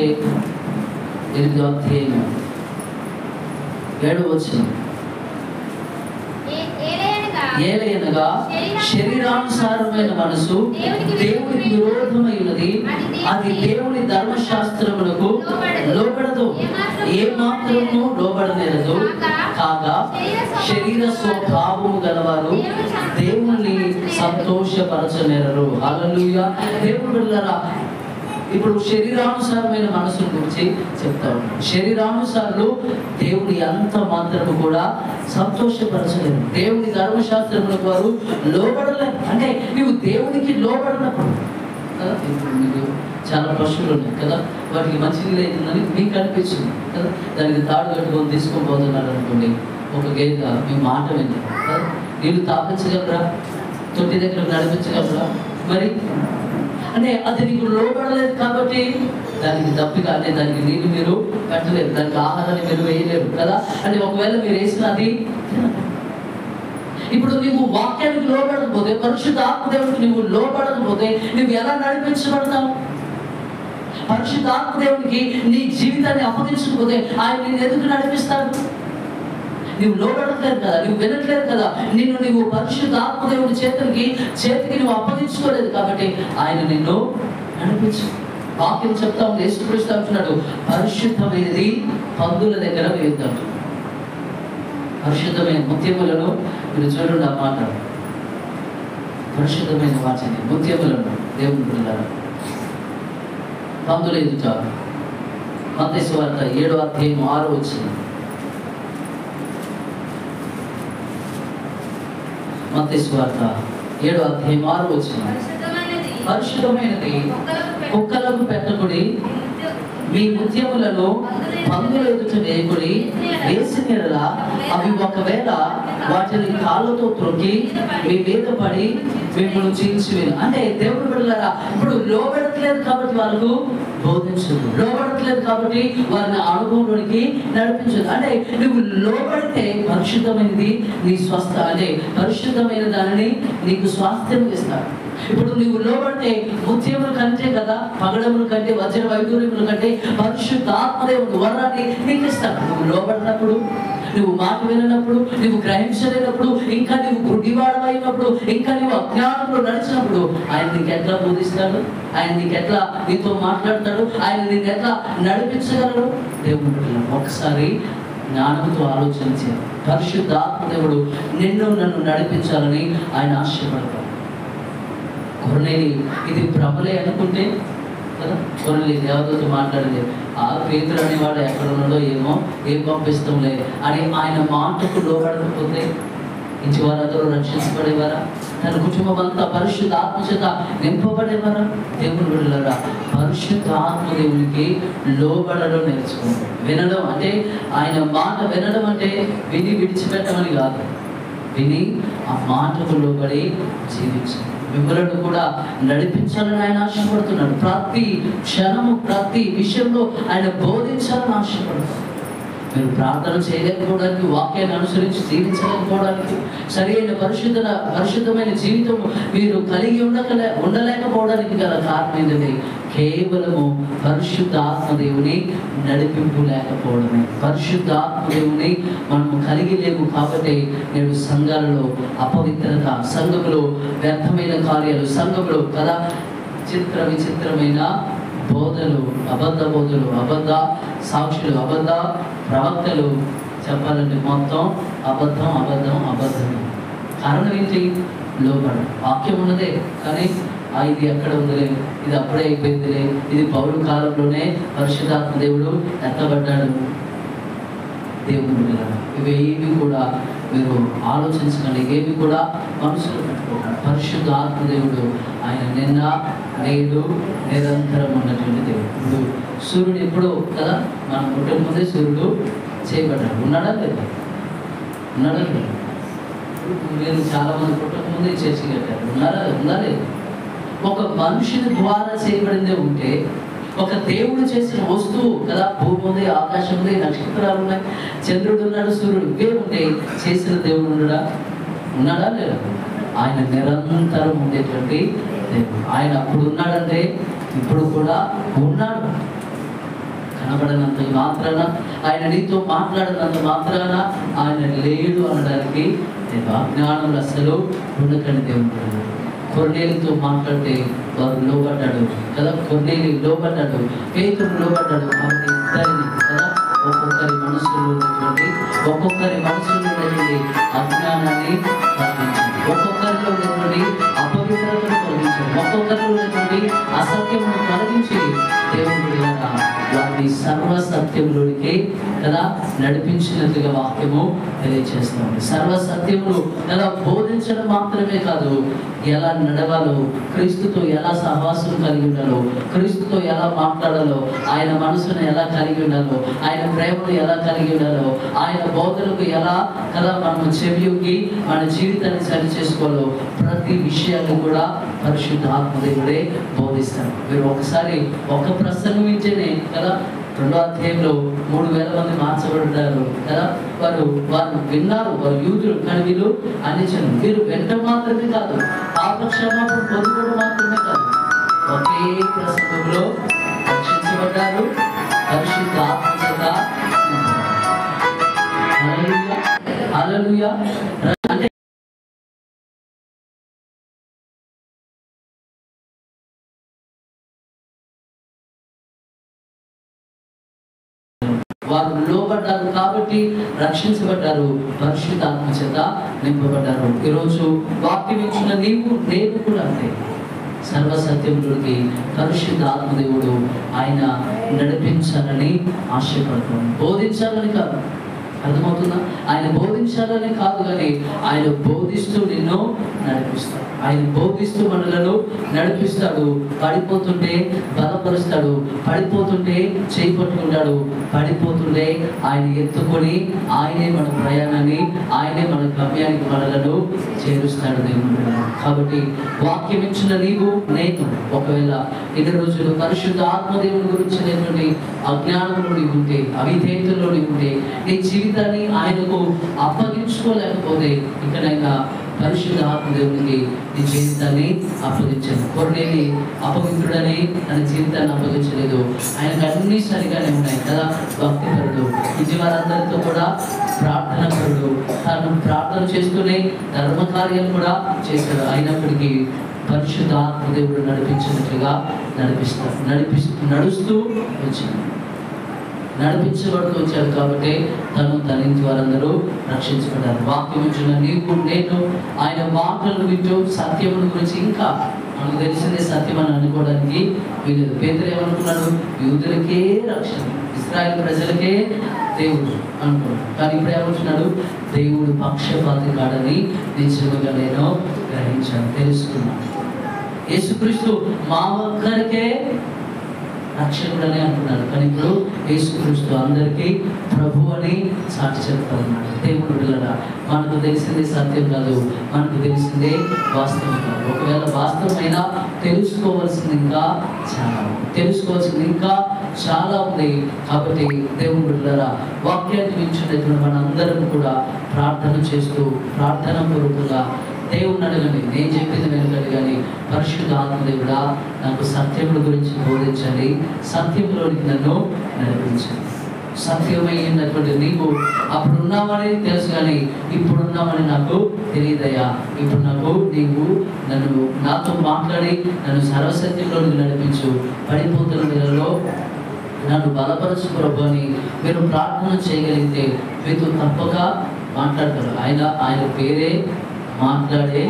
8వ అధ్యాయం 7వ వచనం, ఏలయనగా శరీరానుసారమైన మనసు దేవునికి విరోధమై ఉన్నది, అది దేవుని ధర్మశాస్త్రములకు లోబడదు, ఏ మాత్రము లోబడలేదు. కాగా శరీర స్వభావము గలవారు దేవుని సంతోషపరచనేరరు. హల్లెలూయా. దేవుని బిడ్డలారా, ఇప్పుడు శరీరానుసారమైన మనసు గురించి చెప్తా ఉన్నాం. శరీరానుసారులు దేవుని అంత మాత్రము కూడా సంతోషపరచలేరు. దేవుని ధర్మశాస్త్రములకు వారు లోబడలేరు. అంటే నువ్వు దేవునికి లోబడినప్పుడు కదా, ఇప్పుడు మీకు చాలా పశువులు ఉన్నాయి కదా, వాటికి మంచి నీళ్ళు అవుతుందని మీకు అనిపించింది కదా, దానికి తాడు కట్టుకొని తీసుకొని పోతున్నారు అనుకోండి, ఒక గేదె మీ మాట విని కదా, నీళ్ళు తాపించగలరా, తొట్టి దగ్గర నడిపించగలరా? మరి అంటే అది నీకు లోబడలేదు కాబట్టి దానికి దప్పిక అంటే దానికి నీళ్ళు మీరు పెట్టలేరు, దానికి ఆహారాన్ని మీరు వేయలేరు కదా. అంటే ఒకవేళ మీరు వేసినది ఇప్పుడు నువ్వు వాక్యానికి లోబడకపోతే, పరిశుద్ధాత్మ దేవుడికి నువ్వు లోబడకపోతే నువ్వు ఎలా నడిపించబడతావు? పరిశుద్ధాత్మ దేవుడికి నీ జీవితాన్ని అప్పగించకపోతే ఆయన నిన్ను ఎందుకు నడిపిస్తాడు? నువ్వు లోబడట్లేదు కదా, నువ్వు వినట్లేదు కదా, నువ్వు పరిశుద్ధాత్మ దేవుడి చేతికి నువ్వు అప్పగించుకోలేదు కాబట్టి ఆయన నిన్ను నడిపించు. వాక్యం చెప్తా ఉంది, యేసుక్రీస్తు అంటున్నాడు, పరిశుద్ధమైనది పందుల దగ్గర వేద్దాం. పరిశుద్ధమైన ముత్యములను మీరు చూడండి, ఆ మాట పరిశుద్ధమైన వాటిని ముత్యములను దేవుని పిల్లలు పందుల ఎదుట. మత్తయి సువార్త 7వ అధ్యాయం 6వ వచనం. మత్తయి సువార్త 7వ అధ్యాయం 6వ వచనం. పరిశుద్ధమైనది కుక్కలకు పెట్టకుడి, మీ ముత్యములను పందుల ఎదుట వేయకుడి, వేసిన యెడల అవి ఒకవేళ వాటిని కాళ్ళతో త్రొక్కి మీ మీద పడి మిమ్మల్ని చీల్చివేయను. అంటే దేవుడు బిడ్డలారా, ఇప్పుడు లోబడట్లేదు కాబట్టి వాళ్ళకు బోధించదు, లోబడట్లేదు కాబట్టి వారిని అనుభవంలోనికి నడిపించదు. అంటే నువ్వు లోబడితే పరిశుద్ధమైనది నీ స్వస్థ, అంటే పరిశుద్ధమైన దానిని నీకు స్వాస్థ్యం ఇస్తాడు. ఇప్పుడు నువ్వు లోబడితే ముత్యముల కంటే కదా, పగడముల కంటే, వజ్ర వైడూర్యముల కంటే పరిశుద్ధాత్మదేవుడు వరాన్ని నీకు ఇస్తాడు. నువ్వు లోబడినప్పుడు, నువ్వు మాట వినప్పుడు, నువ్వు గ్రహించలేనప్పుడు, ఇంకా నువ్వు గుడ్డివాడమైనప్పుడు, ఇంకా నువ్వు అజ్ఞానంలో నడిచినప్పుడు ఆయన నీకు ఎట్లా బోధిస్తాడు? ఆయన నీకు ఎట్లా నీతో మాట్లాడతాడు? ఆయన నీకు ఎట్లా నడిపించగలడు? దేవుడు ఒకసారి జ్ఞానంతో ఆలోచించి పరిశుద్ధాత్మదేవుడు నిన్ను నన్ను నడిపించాలని ఆయన ఆశపడతాడు. కొర్నేలి ఇది భ్రమలే అనుకుంటే కదా, కొర్నేలి దేవతతో మాట్లాడింది, ఆ పేతురు అనేవాడు ఎక్కడ ఉన్నాడో ఏమో, ఏం పంపిస్తాంలే అని ఆయన మాటకు లోబడకపోతే ఇంటి వారందరూ రక్షించబడేవారా? తన కుటుంబం అంతా పరిశుద్ధ ఆత్మ చేత నింపబడేవారా? దేవుని బిడ్డలారా, పరిశుద్ధ ఆత్మ దేవునికి లోబడడం నేర్చుకోండి. వినడం అంటే ఆయన మాట వినడం అంటే విని విడిచిపెట్టమని కాదు, విని ఆ మాటకు లోబడి జీవించాలి. మిమ్మల్ని కూడా నడిపించాలని ఆయన ఆశపడుతున్నాడు. ప్రతి క్షణము ప్రతి విషయంలో ఆయన బోధించాలని ఆశపడుతున్నాడు. మీరు ప్రార్థన చేయలేకపోవడానికి, వాక్యాన్ని అనుసరించి జీవించలేకపోవడానికి, సరైన పరిశుద్ధమైన జీవితం మీరు కలిగి ఉండలేకపోవడానికి గల కారణం ఏంటంటే కేవలము పరిశుద్ధ ఆత్మదేవుని నడిపింపు లేకపోవడమే. పరిశుద్ధ ఆత్మదేవుని మనము కలిగి లేము కాబట్టి నేడు సంఘాలలో అపవిత్రత, సంఘములో వ్యర్థమైన కార్యాలు, సంఘములో కదా విచిత్రమైన బోధలు, అబద్ధ బోధలు, అబద్ధ సాక్షులు, అబద్ధ ప్రవక్తలు, చెప్పాలంటే మొత్తం అబద్ధమే. కారణం ఏంటి? లోబడ. వాక్యం ఉన్నదే కానీ ఇది ఎక్కడ ఉందిలే, ఇది అప్పుడే అయిపోయిందిలే, ఇది పౌరు కాలంలోనే పరిశుద్ధాత్మ దేవుడు ఎత్తబడ్డాడు. దేవుడు ఇవేవి కూడా మీరు ఆలోచించకండి, ఏవి కూడా మనసులో పెట్టుకోకండి. పరిశుద్ధ ఆత్మదేవుడు ఆయన నిన్న నేడు నిరంతరం ఉన్నటువంటి దేవుడు. ఇప్పుడు సూర్యుడు ఎప్పుడో కదా మనం పుట్టక ముందే సూర్యుడు చేయబడ్డాడు. ఉన్నాడా లేదా? మీరు చాలా మంది పుట్టక ముందే చేసి కట్టారు. ఉందా లేదు? ఒక మనుషుని ద్వారా చేయబడిందే ఉంటే, ఒక దేవుడు చేసిన వస్తువు కదా, భూమి ఉంది, ఆకాశం ఉంది, నక్షత్రాలు ఉన్నాయి, చంద్రుడు ఉన్నాడు, సూర్యుడు, ఇవే ఉంటాయి. చేసిన దేవుడు ఉన్నాడా లేదా? ఆయన నిరంతరం ఉండేటువంటి దేవుడు. ఆయన అప్పుడు ఉన్నాడంటే ఇప్పుడు కూడా ఉన్నాడు. కనబడినంత మాత్రాన, ఆయన నీతో మాట్లాడినంత మాత్రాన ఆయన లేడు అనడానికి అజ్ఞానులు అసలు ఉండకండి. దేవుడు కొర్నేలితో మాట్లాడితే వారు లోబడ్డాడు కదా, కొర్నేలి లోబడ్డాడు, పేతురు లోబడ్డాడు. కాబట్టి ఇద్దరిని కదా ఒక్కొక్కరి మనసులో ఉన్నటువంటి అజ్ఞానాన్ని తొలగించాడు, ఒక్కొక్కరిలో ఉన్నటువంటి అపవిత్రతను తొలగించాడు, ఒక్కొక్కరిలో ఉన్నటువంటి అసత్యమును తొలగించి దేవుడి వారిని సర్వసత్యంలోనికి కదా నడిపించినట్టుగా వాక్యము తెలియజేస్తాం. సర్వసత్యములు ఎలా బోధించడం మాత్రమే కాదు, ఎలా నడవాలో, క్రీస్తుతో ఎలా సహవాసం కలిగి ఉండాలో, క్రీస్తుతో ఎలా మాట్లాడాలో, ఆయన మనసును ఎలా కలిగి ఉండాలో, ఆయన ప్రేమను ఎలా కలిగి ఉండాలో, ఆయన బోధనకు ఎలా కదా మనం చెవియొగ్గి మన జీవితాన్ని సరి చేసుకోవాలో, ప్రతి విషయాన్ని కూడా పరిశుద్ధ ఆత్మదేవుడే బోధిస్తారు. మీరు ఒకసారి ఒక ప్రసంగం వింటేనే కదా 2వ అధ్యాయంలో 3000 మంది మార్చబడ్డారు కదా. వారు విన్నారు, వారు యూదులు, కానీ వీళ్ళు అన్యజనులు. వీరు వెంట మాత్రమే కాదు, పాప క్షమాపణ పొందుకోవడం మాత్రమే కాదు, ఒకే ప్రసంగంలో రక్షించబడ్డారు, పరిశుద్ధ ఆత్మ చేత. హల్లెలూయా. అంటే వారు లోబడ్డారు కాబట్టి రక్షించబడ్డారు, పరిశుద్ధాత్మ చేత నింపబడ్డారు. ఈరోజు వాక్యం ఇచ్చిన నేను కూడా అంతే. సర్వసత్యంలోకి పరిశుద్ధ ఆత్మదేవుడు ఆయన నడిపించాలని ఆశపడుతున్నాడు. బోధించాలని కాదు, అర్థమవుతుందా? ఆయన బోధించాలని కాదు, కానీ ఆయన బోధిస్తూ నిన్ను నడిపిస్తాడు. ఆయన బోధిస్తూ మనలను నడిపిస్తాడు. పడిపోతుంటే బలపరుస్తాడు, పడిపోతుంటే చేయి పట్టుకుంటాడు, పడిపోతుంటే ఆయన ఎత్తుకొని ఆయనే మన ప్రయాణాన్ని, ఆయనే మన గమ్యానికి మనలను చేరుస్తాడు దేవుడు. కాబట్టి వాక్యం ఇచ్చిన నేను ఒకవేళ ఇన్ని రోజులు పరిశుద్ధ ఆత్మదేవుని గురించినటువంటి అజ్ఞానంలోని ఉంటే, అవిధేయతలోని ఉంటే, నీ జీవితాన్ని ఆయనకు అప్పగించుకోలేకపోతే ఇకనైనా పరిశుద్ధ ఆత్మదేవునికి నీ జీవితాన్ని అప్పగించాను. కొర్నేలి అపవిత్రుడని తన జీవితాన్ని అప్పగించలేదు. ఆయనకు అన్ని సరిగానే ఉన్నాయి కదా. భక్తిపరుడు, ఇంటి వారందరితో కూడా ప్రార్థనపరుడు, తను ప్రార్థన చేస్తూనే ధర్మకార్యాలు కూడా చేశాడు. అయినప్పటికీ పరిశుద్ధ ఆత్మదేవుడు నడిపించినట్లుగా నడుస్తూ వచ్చాడు, నడిపించబడుతూ వచ్చాడు. కాబట్టి తన ఇంటి వారందరూ రక్షించబడ్డారు. వాక్యం ఇచ్చిన నేను ఆయన మాటలు వింటూ సత్యముల గురించి ఇంకా మనకు తెలిసిందే సత్యం అని అనుకోవడానికి వీలేదు. పేతురు ఏమనుకున్నాడు? యూదులకే రక్షణ, ఇశ్రాయేలు ప్రజలకే దేవుడు అనుకున్నాడు. కానీ ఇప్పుడు ఏమంటున్నాడు? దేవుడు పక్షపాతి కాడని నిజంగా నేను గ్రహించాను, తెలుసుకున్నాను. యేసుక్రీస్తు మా ఒక్కరికే రక్షకుడని అంటున్నాడు, కానీ ఇప్పుడు యేసుక్రీస్తు అందరికీ ప్రభు అని సాక్షి చెప్తా ఉన్నాడు. దేవుడు బిడ్డలారా, మనకు తెలిసిందే సత్యం కాదు, మనకు తెలిసిందే వాస్తవం కాదు. ఒకవేళ వాస్తవమైనా తెలుసుకోవాల్సింది ఇంకా చాలా ఉంది. కాబట్టి దేవుడు బిడ్డలారా, వాక్యాన్ని వింటున్నటువంటి మనందరం కూడా ప్రార్థన చేస్తూ ప్రార్థన పూర్వకంగా దేవుని అడగండి. నేను చెప్పింది వెనుకడు కానీ పరిశుద్ధ ఆత్మదేవుడా నాకు సత్యముల గురించి బోధించండి, సత్యంలోనికి నన్ను నడిపించండి. సత్యమైనటువంటి నీవు అప్పుడున్నామని తెలుసు కానీ ఇప్పుడున్నామని నాకు తెలియదయ్యా. ఇప్పుడు నీవు నాతో మాట్లాడి నన్ను సర్వసత్యంలోనికి నడిపించు. పడిపోతున్న వేళలో నన్ను బలపరచు ప్రభు అని మీరు ప్రార్థన చేయగలిగితే మీతో తప్పక మాట్లాడతారు. ఆయన పేరే మాట్లాడే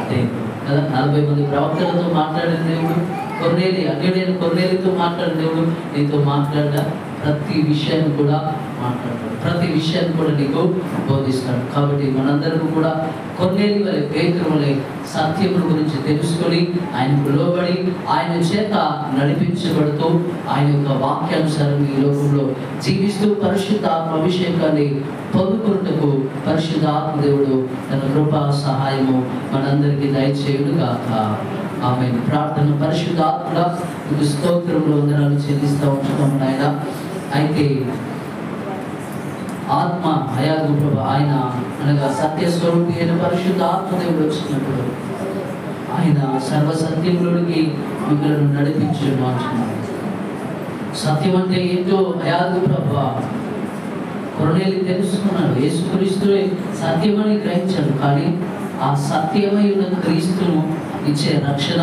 దేవుడు కదా. 40 మంది ప్రవక్తలతో మాట్లాడిన దేవుడు, అన్యుడైన కొర్నేలితో మాట్లాడిన దేవుడు నీతో మాట్లాడా ప్రతి విషయాన్ని కూడా మాట్లాడతాడు, ప్రతి విషయాన్ని కూడా నీకు బోధిస్తాడు. కాబట్టి మనందరం కూడా కొర్నేలి వలె, పేతురు వలె సత్యముల గురించి తెలుసుకొని ఆయనకు లోబడి ఆయన చేత నడిపించబడుతూ ఆయన యొక్క వాక్యానుసారం ఈ లోకంలో జీవిస్తూ పరిశుద్ధ ఆత్మ అభిషేకాన్ని పొందుకున్నట్టుకు పరిశుద్ధ ఆత్మదేవుడు తన కృపా సహాయము మనందరికీ దయచేయుడుగాక. ఆమేన్. ప్రార్థన. పరిశుద్ధ ఆత్మ మీకు స్తోత్రంలో వందనాలు చెల్లిస్తూ ఉంటున్నాము నాయన. అయితే ఆత్మ హయాగు ప్రభు ఆయన అనగా సత్యస్వరూపి అయిన పరిశుద్ధ ఆత్మదేవుడు వచ్చినప్పుడు ఆయన సర్వసత్యంలోనికి మిమ్మల్ని నడిపించున్నాడు. సత్యం అంటే ఏంటో హయాగు ప్రభు కొర్నేలి తెలుసుకున్నాడు. యేసుక్రీస్తువే సత్యమని గ్రహించాడు. కానీ ఆ సత్యమై ఉన్న క్రీస్తును ఇచ్చే రక్షణ,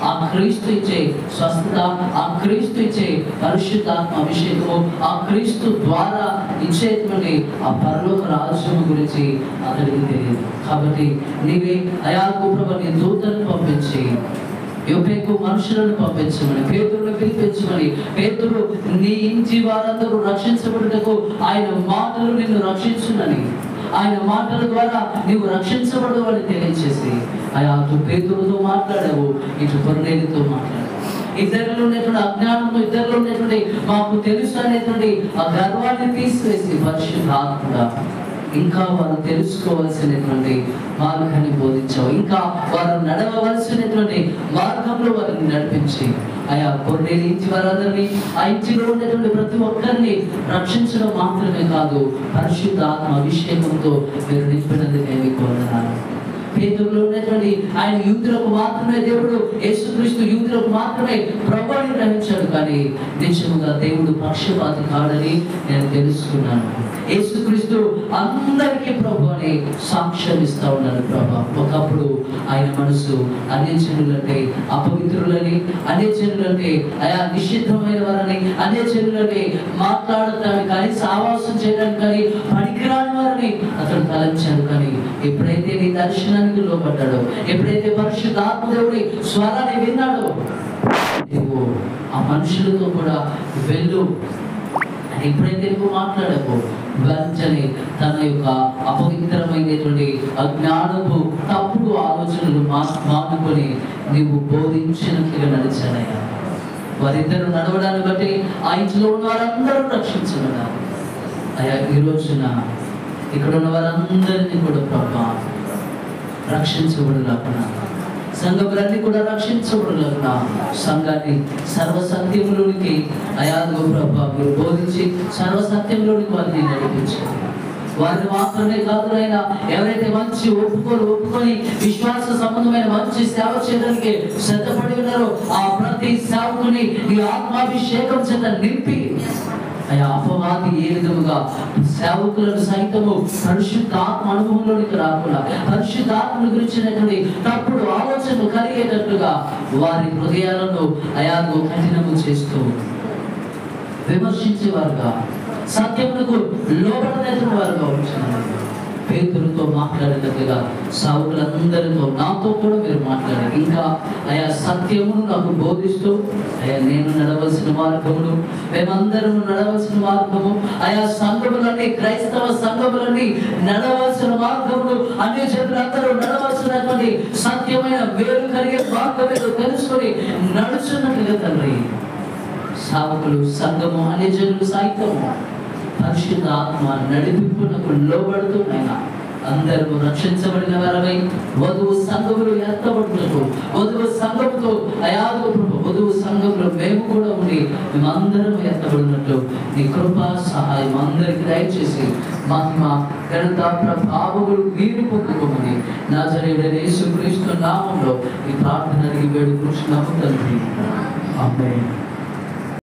ఆ క్రీస్తు ఇచ్చే స్వస్థత, ఆ క్రీస్తు ఇచ్చే పరిశుద్ధాత్మ అభిషేకము, ఆ క్రీస్తు ద్వారా ఇచ్చేటువంటి ఆ పరలోక రాజ్యం గురించి అతడికి తెలియదు. కాబట్టి నీవే హయాగు ప్రభు నీ దూతలను పంపించి యోపేకు మనుషులను పంపించమని, పేతురును పిలిపించమని, పేతురు నీ ఇంటి వారందరూ రక్షించబడుటకు ఆయన మాటలు నిన్ను రక్షించునని, ఆయన మాటల ద్వారా నీవు రక్షించబడవని తెలియజేసి అటు పేతురుతో మాట్లాడావు, ఇటు కొర్నేలితో మాట్లాడావు. ఇద్దరిలో ఉన్నటువంటి అజ్ఞానము, ఇద్దరిలో ఉన్నటువంటి మాకు తెలుసు అనేటువంటి ఆ గర్వాన్ని తీసివేసి పరిశుద్ధాత్ముడా ఇంకా వారు తెలుసుకోవాల్సినటువంటి మార్గాన్ని బోధించావు, ఇంకా వారు నడవవలసినటువంటి మార్గంలో వారిని నడిపించి ఆయా కొర్నేలి ఇంటి వారందరినీ, ఆ ఇంటిలో ఉన్నటువంటి ప్రతి ఒక్కరిని రక్షించడం మాత్రమే కాదు, పరిశుద్ధ ఆత్మ అభిషేకంతో మీరు నింపినందుకే మీకు వందనాలు. పేతురులో ఉన్నటువంటి ఆయన యూదులకు మాత్రమే దేవుడు, యేసుక్రీస్తు యూదులకు మాత్రమే ప్రభు అని గ్రహించాడు. కానీ నిజముగా దేవుడు పక్షపాతి కాడని నేను తెలుసుకున్నాను. యేసుక్రీస్తు అందరికీ ప్రభు అని సాక్ష్యం ఇస్తా ఉన్నాను. ప్రభు ఒకప్పుడు ఆయన మనసు అన్యజనులంటే అపవిత్రులని, అన్యజనులంటే ఆయా నిషిద్ధమైన వారని, అన్యజనులని మాట్లాడటానికి కానీ సావాసం చేయడానికి కానీ పనికిరాని వారని అతడు తలంచాడు. కానీ ఎప్పుడైతే నీ దర్శనానికి లోపడ్డాడో, ఎప్పుడైతే పరిశుద్ధాత్మదేవుడి స్వరాన్ని విన్నాడో, నువ్వు ఆ మనుషులతో కూడా వెళ్ళు అని ఎప్పుడైతే నువ్వు మాట్లాడకు, వెంటనే తన యొక్క అపవిత్రమైనటువంటి అజ్ఞానపు తప్పుడు ఆలోచనలు మానుకొని నీవు బోధించినట్టుగా నడిచానయ్యా. వారిద్దరు నడవడాన్ని బట్టి ఆ ఇంట్లో ఉన్న వారందరూ రక్షించబడ్డారు అయ్యా. ఈ రోజున ఇక్కడ ఉన్న వారందరినీ కూడా ప్రభా రక్షించబడులాగా, సంఘములన్నీ కూడా రక్షించబడులాగా, సంఘాన్ని సర్వసత్యములోనికి అయాగో ప్రభా మీరు బోధించి సర్వసత్యంలోనికి వారిని నడిపించారు. వారిని మాత్రమే కాదు అయినా ఎవరైతే మంచి ఒప్పుకొని విశ్వాస సంబంధమైన మంచి సేవ చేయడానికి సిద్ధపడి ఉన్నారో ఆ ప్రతి సేవకుని ఈ ఆత్మాభిషేకం చేత నింపి అయా అపవాది ఏ విధముగా సేవకులను సైతము పరిశుద్ధాత్మ అనుభవంలోనికి రాకుండా పరిశుద్ధాత్మను గురించినటువంటి తప్పుడు ఆలోచనలు కలిగేటట్లుగా వారి హృదయాలను అయాగో కఠినము చేస్తూ విమర్శించేవారుగా, సత్యములకు లోబడినటువంటి వారుగా ఉంటున్నారు. పేతురుతో మాట్లాడినట్టుగా సేవకులందరితో నాతో కూడా మీరు మాట్లాడారు. ఇంకా ఆయా సత్యమును నాకు బోధిస్తూ అయ్యా నేను నడవలసిన మార్గమును, మేమందరం నడవలసిన మార్గము, ఆయా సంఘములన్నీ క్రైస్తవ సంఘములన్నీ నడవలసిన మార్గమును, అన్ని జనులందరూ నడవలసినటువంటి సత్యమైన వేరు కలిగే మార్గం తెలుసుకొని నడుచున్నట్లుగా తండ్రి సేవకులు, సంఘము, అన్ని జనులు సైతము పరిశుద్ధ ఆత్మ నడిపింపునకు లోబడుతున్నాయినా అందరూ రక్షించబడిన వారమై వధువు సంఘములు ఎత్తబడినట్టు, వధువు సంఘముతో అయాదు వధువు సంఘంలో మేము కూడా ఉండి మేమందరం ఎత్తబడినట్టు నీ కృపా సహాయం అందరికి దయచేసి మహిమ ఘనత ప్రభావములు మీరు పొందుకోమని నజరేయుడైన యేసుక్రీస్తు నామములో ఈ ప్రార్థన అడిగి వేడుకుంటున్నాము తండ్రి. ఆమేన్.